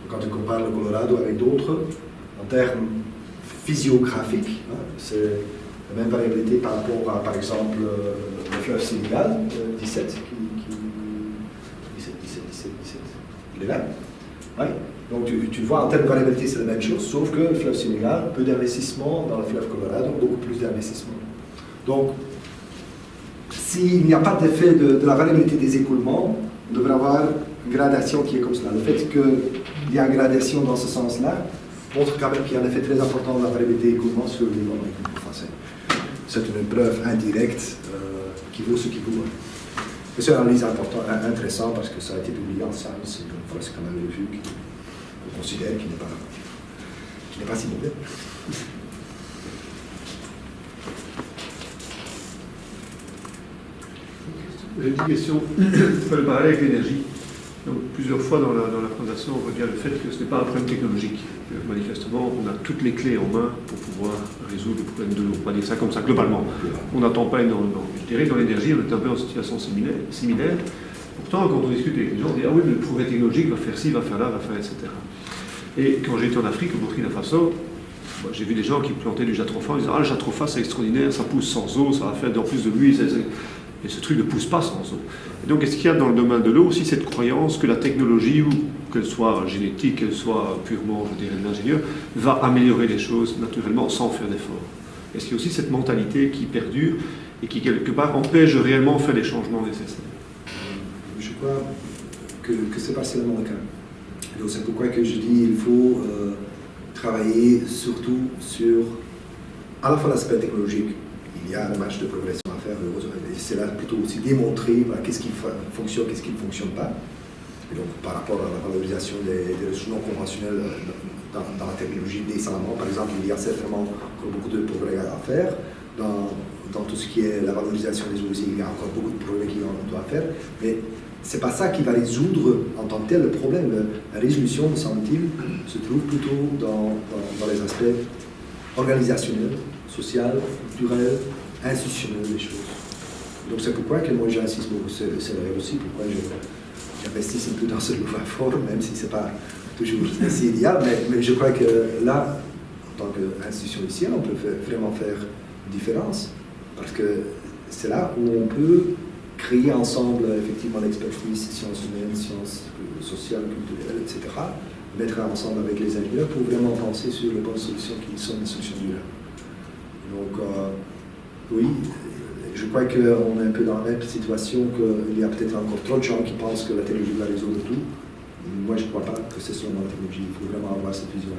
Quand tu compares le Colorado avec d'autres, en termes physiographiques, c'est la même variabilité par rapport à, par exemple, le fleuve Sénégal, 17, il est là. Ouais. Donc tu vois, en termes de variabilité, c'est la même chose, sauf que le fleuve Sénégal, peu d'investissement, dans le fleuve Colorado, beaucoup plus d'investissement. Donc, s'il n'y a pas d'effet de la variabilité des écoulements, on devrait avoir une gradation qui est comme cela. Le fait qu'il y a une gradation dans ce sens-là montre quand même qu'il y a un effet très important de la variabilité des écoulements sur le développement économique français. C'est une preuve indirecte qui vaut ce qui vaut. C'est une analyse intéressante parce que ça a été publié en Science, et donc c'est quand même une revue qu'on considère qui n'est pas si mauvaise. J'ai une petite question. C'est pas le parallèle avec l'énergie. Donc, plusieurs fois dans la présentation, on regarde le fait que ce n'est pas un problème technologique. Manifestement, on a toutes les clés en main pour pouvoir résoudre le problème de l'eau. On va dire ça comme ça, globalement. On n'attend pas énormément. Je dirais que dans l'énergie, on est un peu en situation similaire. Pourtant, quand on discute avec les gens, on dit « Ah oui, mais le progrès technologique va faire ci, va faire là, va faire etc. » Et quand j'étais en Afrique, au Burkina Faso, j'ai vu des gens qui plantaient du jatropha, ils disaient « Ah, le jatropha, c'est extraordinaire, ça pousse sans eau, ça va faire en plus de l'huile. » Et ce truc ne pousse pas sans eau. Et donc, est-ce qu'il y a dans le domaine de l'eau aussi cette croyance que la technologie, ou qu'elle soit génétique, qu'elle soit purement, je dirais, de l'ingénieur, va améliorer les choses naturellement sans faire d'efforts? Est-ce qu'il y a aussi cette mentalité qui perdure et qui, quelque part, empêche de réellement faire les changements nécessaires? Je crois que c'est partiellement le cas. Donc, c'est pourquoi que je dis qu'il faut travailler surtout sur à la fois l'aspect technologique. Il y a une marge de progression à faire, et c'est là plutôt aussi démontrer qu'est-ce qui fonctionne, qu'est-ce qui ne fonctionne pas. Et donc, par rapport à la valorisation des ressources non conventionnelles dans la technologie des salamandres, par exemple, il y a certainement encore beaucoup de progrès à faire. Dans tout ce qui est la valorisation des eaux usées, il y a encore beaucoup de progrès qui doivent faire. Mais ce n'est pas ça qui va résoudre en tant que tel le problème. La résolution, me semble-t-il, se trouve plutôt dans les aspects organisationnels, social, culturel, institutionnel des choses. Donc c'est pourquoi que moi j'insiste beaucoup, c'est aussi pourquoi j'investis un peu dans ce nouveau forum, même si ce n'est pas toujours si idéal, mais je crois que là, en tant qu'institution ici, on peut vraiment faire une différence, parce que c'est là où on peut créer ensemble effectivement l'expertise, sciences humaines, sciences sociales, culturelles, etc., mettre ensemble avec les ingénieurs pour vraiment penser sur les bonnes solutions qui sont des solutions durables. Donc, oui, je crois qu'on est un peu dans la même situation qu'il y a peut-être encore trop de gens qui pensent que la technologie va résoudre tout. Moi, je ne crois pas que c'est seulement la technologie. Il faut vraiment avoir cette vision.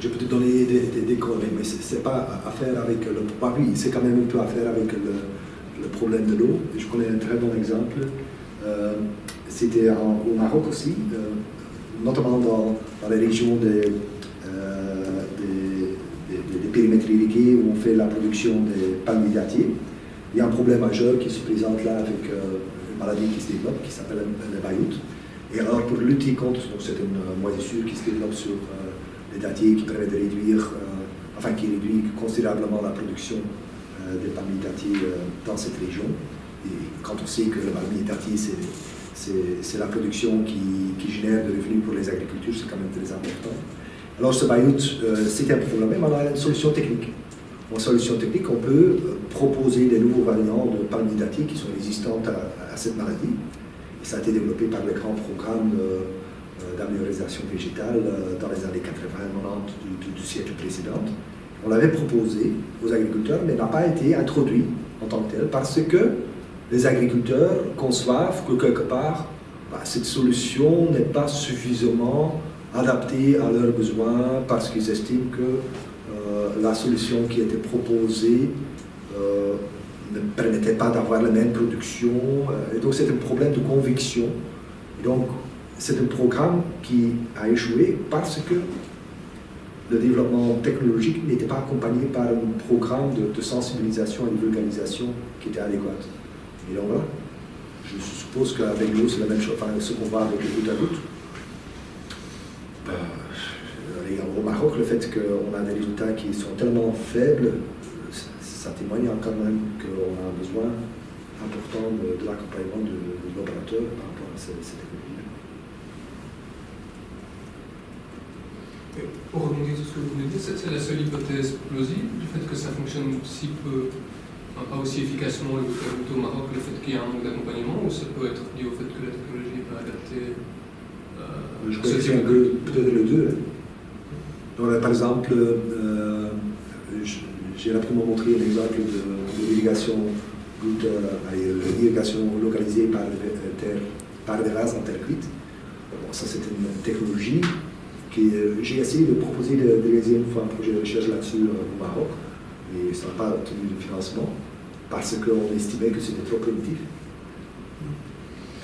Je peux te donner des conneries, mais ce n'est pas à faire avec le... Bah oui, c'est quand même un peu à faire avec le problème de l'eau. Je connais un très bon exemple. C'était au Maroc aussi, notamment dans les régions des périmètres irrigués où on fait la production des palmilles dattiers. il y a un problème majeur qui se présente là avec une maladie qui se développe, qui s'appelle le bayout. Et alors pour lutter contre, donc c'est une moisissure qui se développe sur les dattiers qui permet de réduire, qui réduit considérablement la production des palmiers dattiers dans cette région. Et quand on sait que le palmier dattier c'est la production qui génère de revenus pour les agricultures, c'est quand même très important. Alors ce bayout, c'est un problème, mais on a une solution technique. En solution technique, on peut proposer des nouveaux variants de palmiers dattiers qui sont résistantes à cette maladie. Et ça a été développé par le grand programme d'amélioration végétale dans les années 80-90 du siècle précédent. On l'avait proposé aux agriculteurs, mais n'a pas été introduit en tant que tel, parce que les agriculteurs conçoivent que quelque part, cette solution n'est pas suffisamment adaptée à leurs besoins, parce qu'ils estiment que la solution qui était proposée ne permettait pas d'avoir la même production. Et donc c'est un problème de conviction. Et donc c'est un programme qui a échoué parce que le développement technologique n'était pas accompagné par un programme de sensibilisation et de vulgarisation qui était adéquat. Et donc voilà, je suppose qu'avec l'eau c'est la même chose, ce qu'on voit avec le goutte à goutte. Au Maroc, le fait qu'on a des résultats qui sont tellement faibles, ça témoigne quand même qu'on a un besoin important de l'accompagnement de l'opérateur par rapport à ces technologies. Pour rebondir sur ce que vous venez de dire, c'est la seule hypothèse plausible du fait que ça fonctionne si peu, pas aussi efficacement au Maroc, le fait qu'il y a un manque d'accompagnement, ou ça peut être dû au fait que la technologie n'est pas adaptée je crois que c'est peut-être le deux. Donc, par exemple, j'ai rapidement montré un exemple de l'irrigation localisée par des vases en terre cuite. Bon, ça, c'est une technologie que j'ai essayé de proposer de réaliser une fois un projet de recherche là-dessus au Maroc, et ça n'a pas obtenu de financement parce qu'on estimait que c'était trop primitif.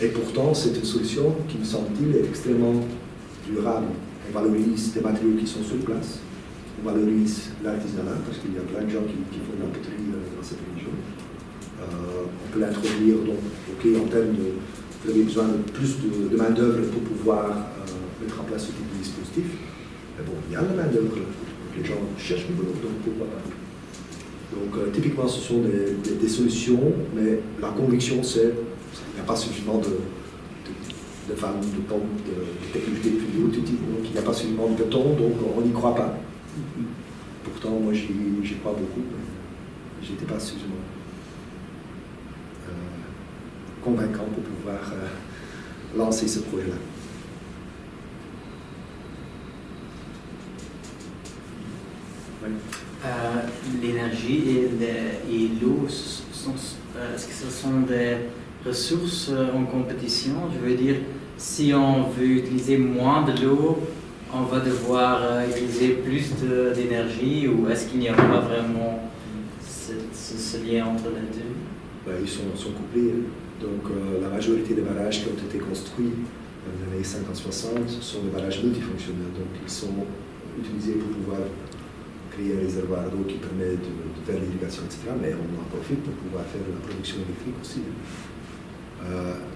Et pourtant, c'est une solution qui, me semble-t-il, est extrêmement durable. On valorise des matériaux qui sont sur place, on valorise l'artisanat, parce qu'il y a plein de gens qui font de la poterie dans cette région. On peut l'introduire, donc, en termes de... Vous avez besoin de plus de main-d'œuvre pour pouvoir mettre en place ce type de dispositif. Mais bon, il y a la main-d'œuvre, les gens cherchent du boulot, donc pourquoi pas. Donc, typiquement, ce sont des solutions, mais la conviction, c'est qu'il n'y a pas suffisamment de femmes, de pompes, de technologies plus hautes, donc il n'y a pas suffisamment de béton, donc on n'y croit pas. Pourtant, moi, j'y crois beaucoup, mais je n'étais pas suffisamment convaincant pour pouvoir lancer ce projet-là. Oui. L'énergie et l'eau, est-ce que ce sont des ressources en compétition? Je veux dire, si on veut utiliser moins de l'eau, on va devoir utiliser plus d'énergie, ou est-ce qu'il n'y a pas vraiment ce lien entre les deux? Ben, ils sont couplés. Donc la majorité des barrages qui ont été construits dans les années 50-60 sont des barrages multifonctionnels. Donc ils sont utilisés pour pouvoir créer un réservoir d'eau qui permet de faire l'irrigation, etc. Mais on en profite pour pouvoir faire la production électrique aussi.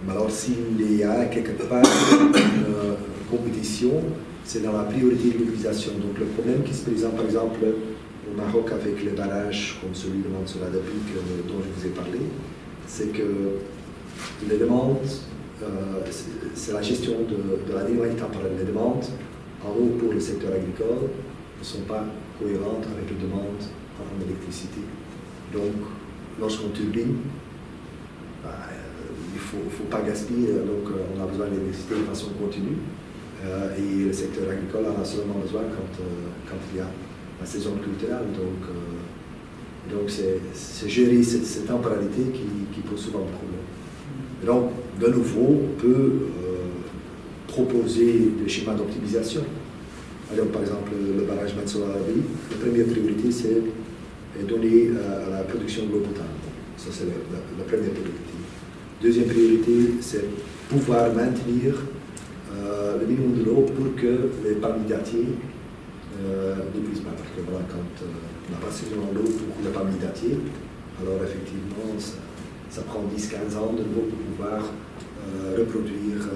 Mais alors s'il y a quelque part une compétition, c'est dans la priorité de l'utilisation. Donc le problème qui se présente par exemple au Maroc avec les barrages comme celui de Mansoura d'Apic dont je vous ai parlé, c'est que les demandes, c'est la gestion de la dynamique temporelle. Les demandes en eau pour le secteur agricole ne sont pas cohérentes avec les demandes en électricité. Donc, lorsqu'on turbine, il ne faut pas gaspiller, donc on a besoin d'électricité de façon continue. Et le secteur agricole en a seulement besoin quand il y a la saison culturelle. Donc c'est gérer cette temporalité qui pose souvent le problème. Et donc, de nouveau, on peut proposer des schémas d'optimisation. Alors, par exemple, le barrage Mansoura d'Apic, la première priorité, c'est donner à la production de l'eau potable. Ça, c'est la première priorité. Deuxième priorité, c'est pouvoir maintenir le minimum de l'eau pour que les palmiers dattiers n'épuisent pas. Parce que voilà, quand on n'a pas suffisamment d'eau pour le palmier dattier, Alors effectivement, ça prend 10-15 ans de nouveau pour pouvoir reproduire.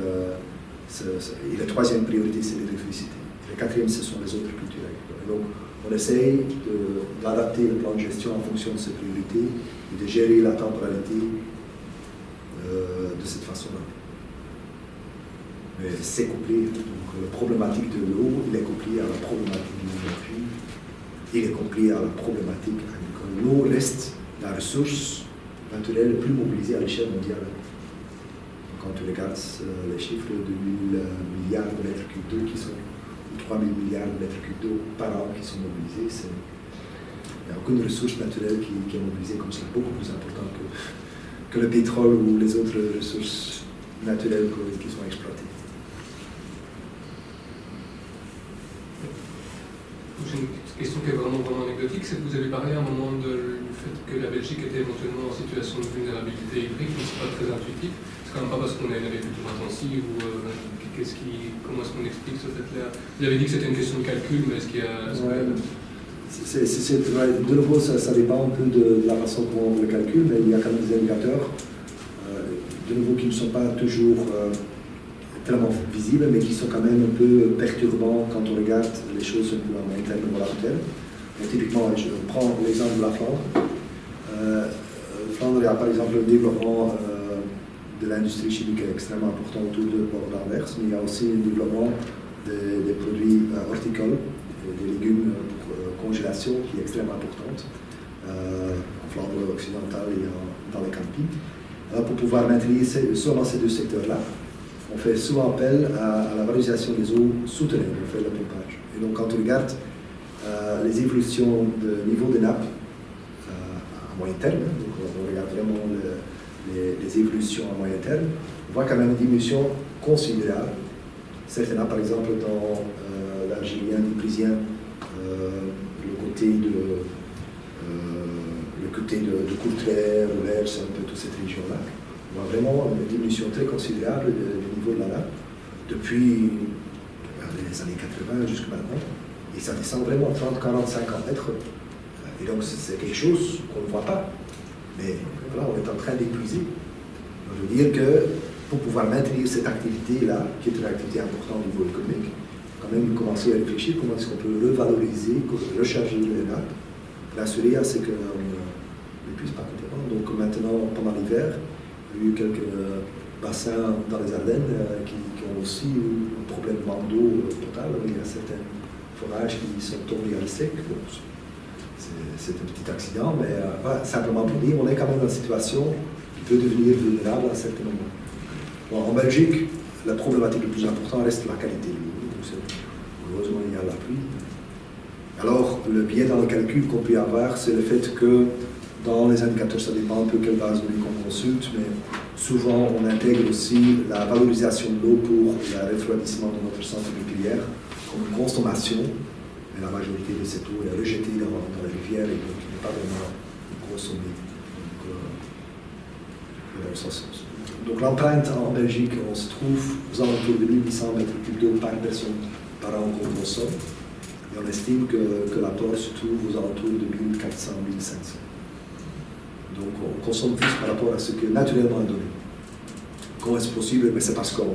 Et la troisième priorité, c'est l'électricité. La quatrième, ce sont les autres cultures agricoles. Donc, on essaye d'adapter le plan de gestion en fonction de ces priorités et de gérer la temporalité de cette façon-là. Mais c'est couplé, donc la problématique de l'eau, il est couplé à la problématique de l'énergie, il est couplé à la problématique agricole. L'eau reste la ressource naturelle la plus mobilisée à l'échelle mondiale. Quand tu regardes les chiffres de 1000 milliards de mètres cubes d'eau qui sont, ou 3000 milliards de mètres cubes d'eau par an qui sont mobilisés, il n'y a aucune ressource naturelle qui est mobilisée comme ça, beaucoup plus importante que le pétrole ou les autres ressources naturelles qui sont exploitées. J'ai une question qui est vraiment anecdotique, c'est que vous avez parlé à un moment du fait que la Belgique était éventuellement en situation de vulnérabilité hydrique, mais ce n'est pas très intuitif. C'est quand même pas parce qu'on a une agriculture intensive ou comment est-ce qu'on explique ce fait-là? Vous avez dit que c'était une question de calcul, mais est-ce qu'il y a... De nouveau, ça dépend un peu de la façon dont on le calcule, mais il y a quand même des indicateurs, de nouveau, qui ne sont pas toujours tellement visibles, mais qui sont quand même un peu perturbants quand on regarde les choses un peu à moyen terme ou à long terme. Typiquement, je prends l'exemple de la Flandre. Flandre, il y a par exemple le développement de l'industrie chimique extrêmement important autour de Port d'Anvers, mais il y a aussi le développement des produits horticoles, des légumes pour congélation qui est extrêmement importante en Flandre occidentale et dans les campings. Alors, pour pouvoir maintenir seulement ces deux secteurs-là, on fait souvent appel à la valorisation des eaux souterraines, on fait le pompage. Et donc quand on regarde les évolutions de niveau de nappe à moyen terme, donc on regarde vraiment les évolutions à moyen terme, on voit quand même une diminution considérable. Certaines nappes, par exemple, dans l'Algérien, l'Iprisien, le côté de Courtrai, Roulers, un peu toute cette région-là. On voit vraiment une diminution très considérable du niveau de la nappe depuis les années 80 jusqu'à maintenant. Et ça descend vraiment 30, 40, 50 mètres. Et donc c'est quelque chose qu'on ne voit pas. Mais voilà, on est en train d'épuiser. Je veux dire que pour pouvoir maintenir cette activité-là, qui est une activité importante au niveau économique, quand même commencer à réfléchir comment est-ce qu'on peut revaloriser, recharger les nappes, l'assurer à ce qu'on n'épuise pas complètement. Donc maintenant, pendant l'hiver, il y a eu quelques bassins dans les Ardennes qui ont aussi eu un problème de manque d'eau potable. Il y a certains forages qui sont tombés à sec. C'est un petit accident, mais voilà, simplement pour dire, on est quand même dans une situation qui peut devenir vulnérable à certains moments. Bon, en Belgique, la problématique la plus importante reste la qualité de l'eau. Heureusement, il y a la pluie. Alors, le biais dans le calcul qu'on peut avoir, c'est le fait que dans les indicateurs, ça dépend un peu quelle base de données qu'on consulte, mais souvent on intègre aussi la valorisation de l'eau pour le refroidissement de notre centre nucléaire comme une consommation, mais la majorité de cette eau est rejetée dans la rivière et donc n'est pas vraiment consommée. Donc l'empreinte en Belgique, on se trouve aux alentours de 1800 mètres cubes d'eau par personne par an qu'on consomme, et on estime que l'apport se trouve aux alentours de 1400-1500. Donc on consomme plus par rapport à ce qui est naturellement donné. Comment est-ce possible? Mais c'est parce qu'on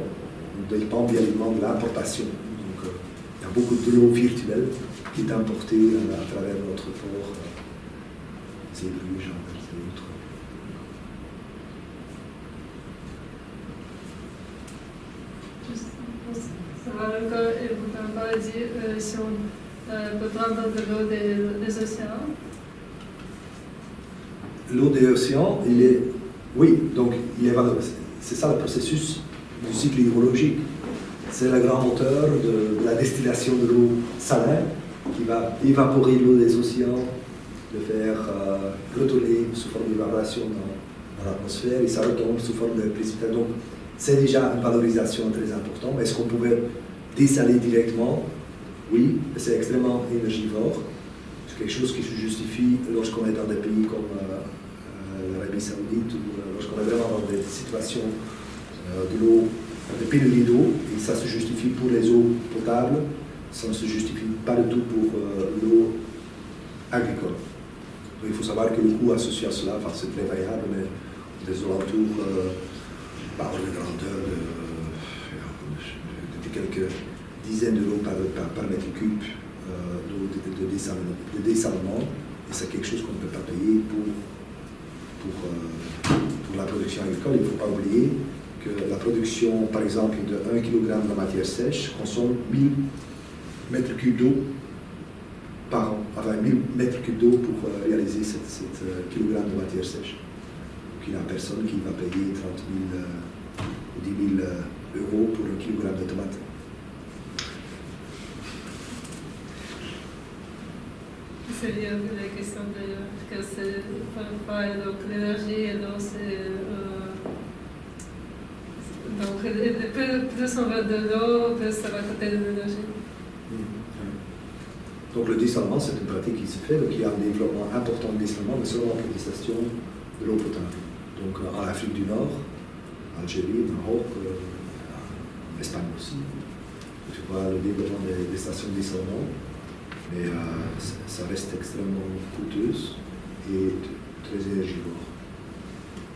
dépend bien évidemment de l'importation. Donc il y a beaucoup de l'eau virtuelle qui est importée à travers notre port, c'est Bruges, et autres. Ça va encore, et vous pouvez pas dire si on peut prendre de l'eau des océans? L'eau des océans, oui, donc il est valorisé. C'est ça le processus du cycle hydrologique. C'est le grand moteur de la distillation de l'eau salée qui va évaporer l'eau des océans, le faire retourner sous forme d'évaporation dans l'atmosphère et ça retombe sous forme de précipitation. Donc c'est déjà une valorisation très importante. Mais est-ce qu'on pouvait dessaler directement? Oui, c'est extrêmement énergivore. C'est quelque chose qui se justifie lorsqu'on est dans des pays comme l'Arabie Saoudite ou lorsqu'on est vraiment dans des situations de l'eau, de pénurie d'eau, et ça se justifie pour les eaux potables, ça ne se justifie pas du tout pour l'eau agricole. Donc, il faut savoir que le coût associé à cela, enfin, c'est très variable, mais des alentours, par de grandeur de quelques dizaines d'euros par mètre cube de dessalement. Et c'est quelque chose qu'on ne peut pas payer pour la production agricole. Il ne faut pas oublier que la production, par exemple, de 1 kg de matière sèche consomme 1000 mètres cubes d'eau par an, enfin 1000 mètres cubes d'eau pour réaliser cette kilogramme de matière sèche. Donc il n'y a personne qui va payer 30 000 ou 10 000 euros pour 1 kilogramme de tomates. C'est lié à la question que c'est donc l'énergie et l'eau, c'est donc plus on va de l'eau, plus ça va coûter de l'énergie. Donc le dessalement, c'est une pratique qui se fait, donc il y a un développement important de dessalement, mais seulement pour les stations de l'eau potable. Donc en Afrique du Nord, en Algérie, au Maroc, en Espagne aussi, tu vois le développement des stations de dessalement, mais ça reste extrêmement coûteuse et très énergivore.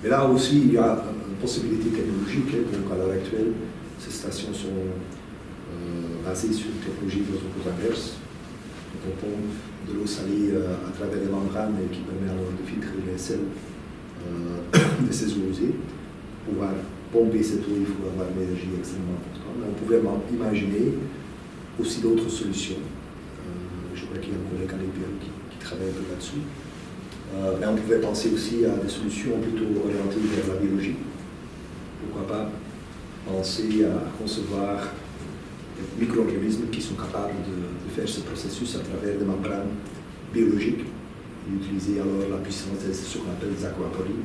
Mais là aussi, il y a une possibilité technologique, donc à l'heure actuelle, ces stations sont basées sur une technologie de l'osmose inverse. Donc on pompe de l'eau salée à travers les membranes et qui permet alors de filtrer les sels de ces eaux usées. Pour pouvoir pomper cette eau, il faut avoir une énergie extrêmement importante. Mais on pouvait imaginer aussi d'autres solutions. Je crois qu'il y a un collègue à l'EPM qui travaille un peu là-dessus. Mais on pouvait penser aussi à des solutions plutôt orientées vers la biologie. Pourquoi pas penser à concevoir des micro-organismes qui sont capables de faire ce processus à travers des membranes biologiques et utiliser alors la puissance de ce qu'on appelle des aquapories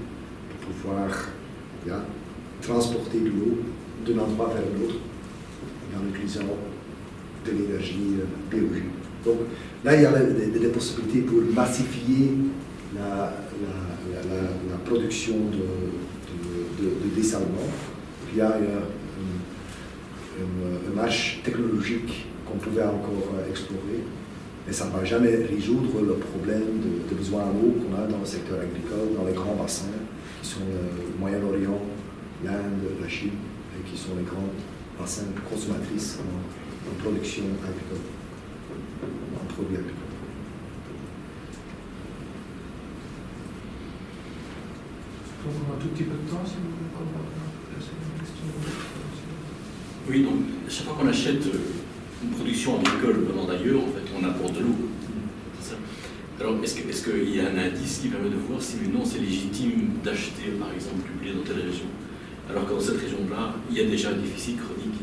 pour pouvoir transporter de l'eau d'un endroit vers l'autre en utilisant de l'énergie biologique. Donc là, il y a des possibilités pour massifier la production de dessalement. Il y a une marche technologique qu'on pouvait encore explorer, mais ça ne va jamais résoudre le problème de besoin en eau qu'on a dans le secteur agricole, dans les grands bassins qui sont le Moyen-Orient, l'Inde, la Chine, et qui sont les grands bassins consommatrices en production agricole, en produits agricoles. Il faut encore un tout petit peu de temps si vous voulez placer une question. Oui, donc chaque fois qu'on achète une production agricole venant d'ailleurs, en fait, on apporte de l'eau. C'est ça. Alors, est-ce qu'il y a un indice qui permet de voir si ou non c'est légitime d'acheter, par exemple, du blé dans telle région, alors que dans cette région-là, il y a déjà un déficit chronique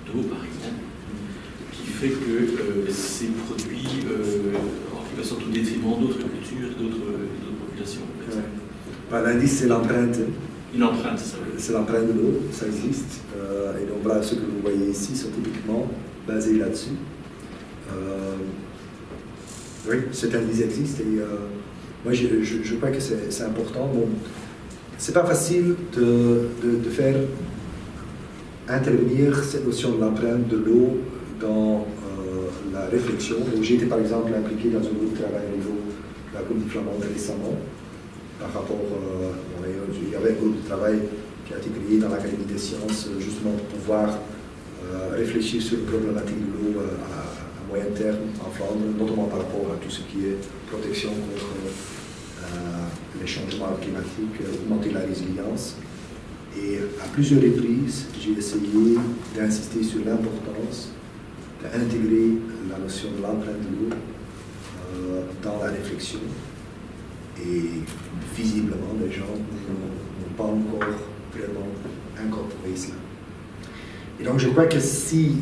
d'eau, par exemple, qui fait que ces produits sont au détriment d'autres cultures, d'autres populations. En fait. Ouais. L'indice, c'est l'empreinte. Une empreinte, ça oui. C'est l'empreinte de l'eau, ça existe. Et donc voilà, ceux que vous voyez ici sont typiquement basés là-dessus. Oui, cet indice existe et moi je crois que c'est important. Bon, c'est pas facile de faire intervenir cette notion de l'empreinte de l'eau dans la réflexion. J'ai été par exemple impliqué dans un groupe de travail au niveau de la Comédie flamande récemment. Par rapport, il y avait un groupe de travail qui a été créé dans l'Académie des sciences justement pour pouvoir réfléchir sur une problématique de l'eau à moyen terme en Flandre, notamment par rapport à tout ce qui est protection contre les changements climatiques, augmenter la résilience. Et à plusieurs reprises, j'ai essayé d'insister sur l'importance d'intégrer la notion de l'empreinte de l'eau dans la réflexion. Et visiblement, les gens n'ont pas encore vraiment incorporé cela. Et donc, je crois que si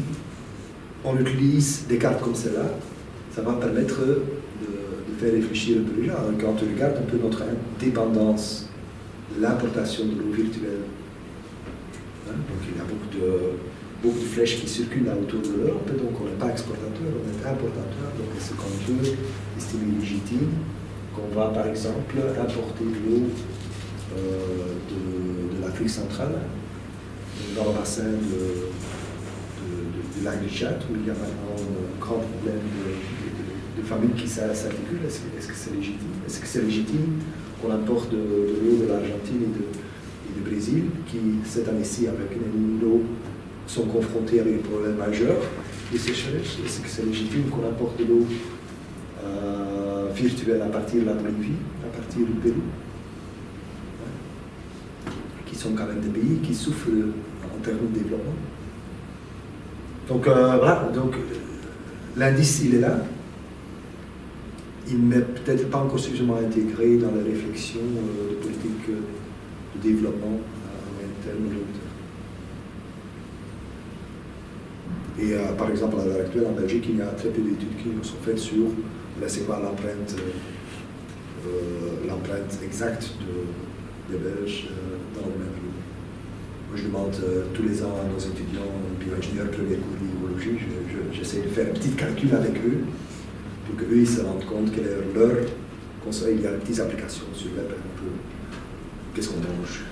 on utilise des cartes comme celle-là, ça va permettre de faire réfléchir un peu les gens. Quand on regarde un peu notre dépendance de l'importation de l'eau virtuelle, donc il y a beaucoup de flèches qui circulent là autour de l'Europe, donc on n'est pas exportateur, on est importateur, donc est-ce qu'on peut estimer légitime qu'on va par exemple importer de l'eau de l'Afrique centrale dans le bassin de lac du Tchad où il y a maintenant un grand problème de famine qui s'articule. Est-ce que c'est légitime? Est-ce que c'est légitime qu'on importe de l'eau de l'Argentine et du Brésil, qui cette année-ci, avec une eau, sont confrontés à des problèmes majeurs de sécheresse? Est-ce que c'est légitime qu'on apporte de l'eau virtuelle à partir de la Bolivie, à partir du Pérou, qui sont quand même des pays qui souffrent en termes de développement? Donc voilà, donc l'indice il est là. Il n'est peut-être pas encore suffisamment intégré dans la réflexion de politique de développement à moyen terme ou long terme. Et par exemple, à l'heure actuelle, en Belgique, il y a très peu d'études qui nous sont faites sur c'est quoi l'empreinte exacte des Belges dans le domaine de l'eau. Moi, je demande tous les ans à nos étudiants bio-ingénieurs premier cours d'hydrologie, j'essaie de faire un petit calcul avec eux pour qu'eux ils se rendent compte quel est leur conseil. Il y a des petites applications sur le web, un peu qu'est-ce qu'on mange,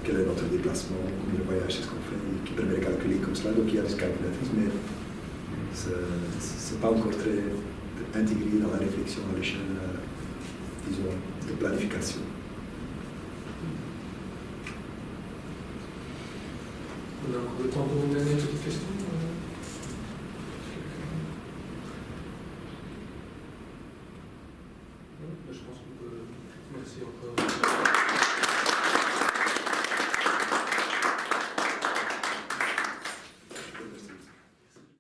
quel est notre déplacement, combien de voyages est-ce qu'on fait, qui permet de calculer comme cela. Donc il y a des calculatrices, mais c'est pas encore très intégré dans la réflexion à l'échelle, disons, de planification. On a encore le temps pour une dernière petite question. Je pense qu'on peut. Merci encore.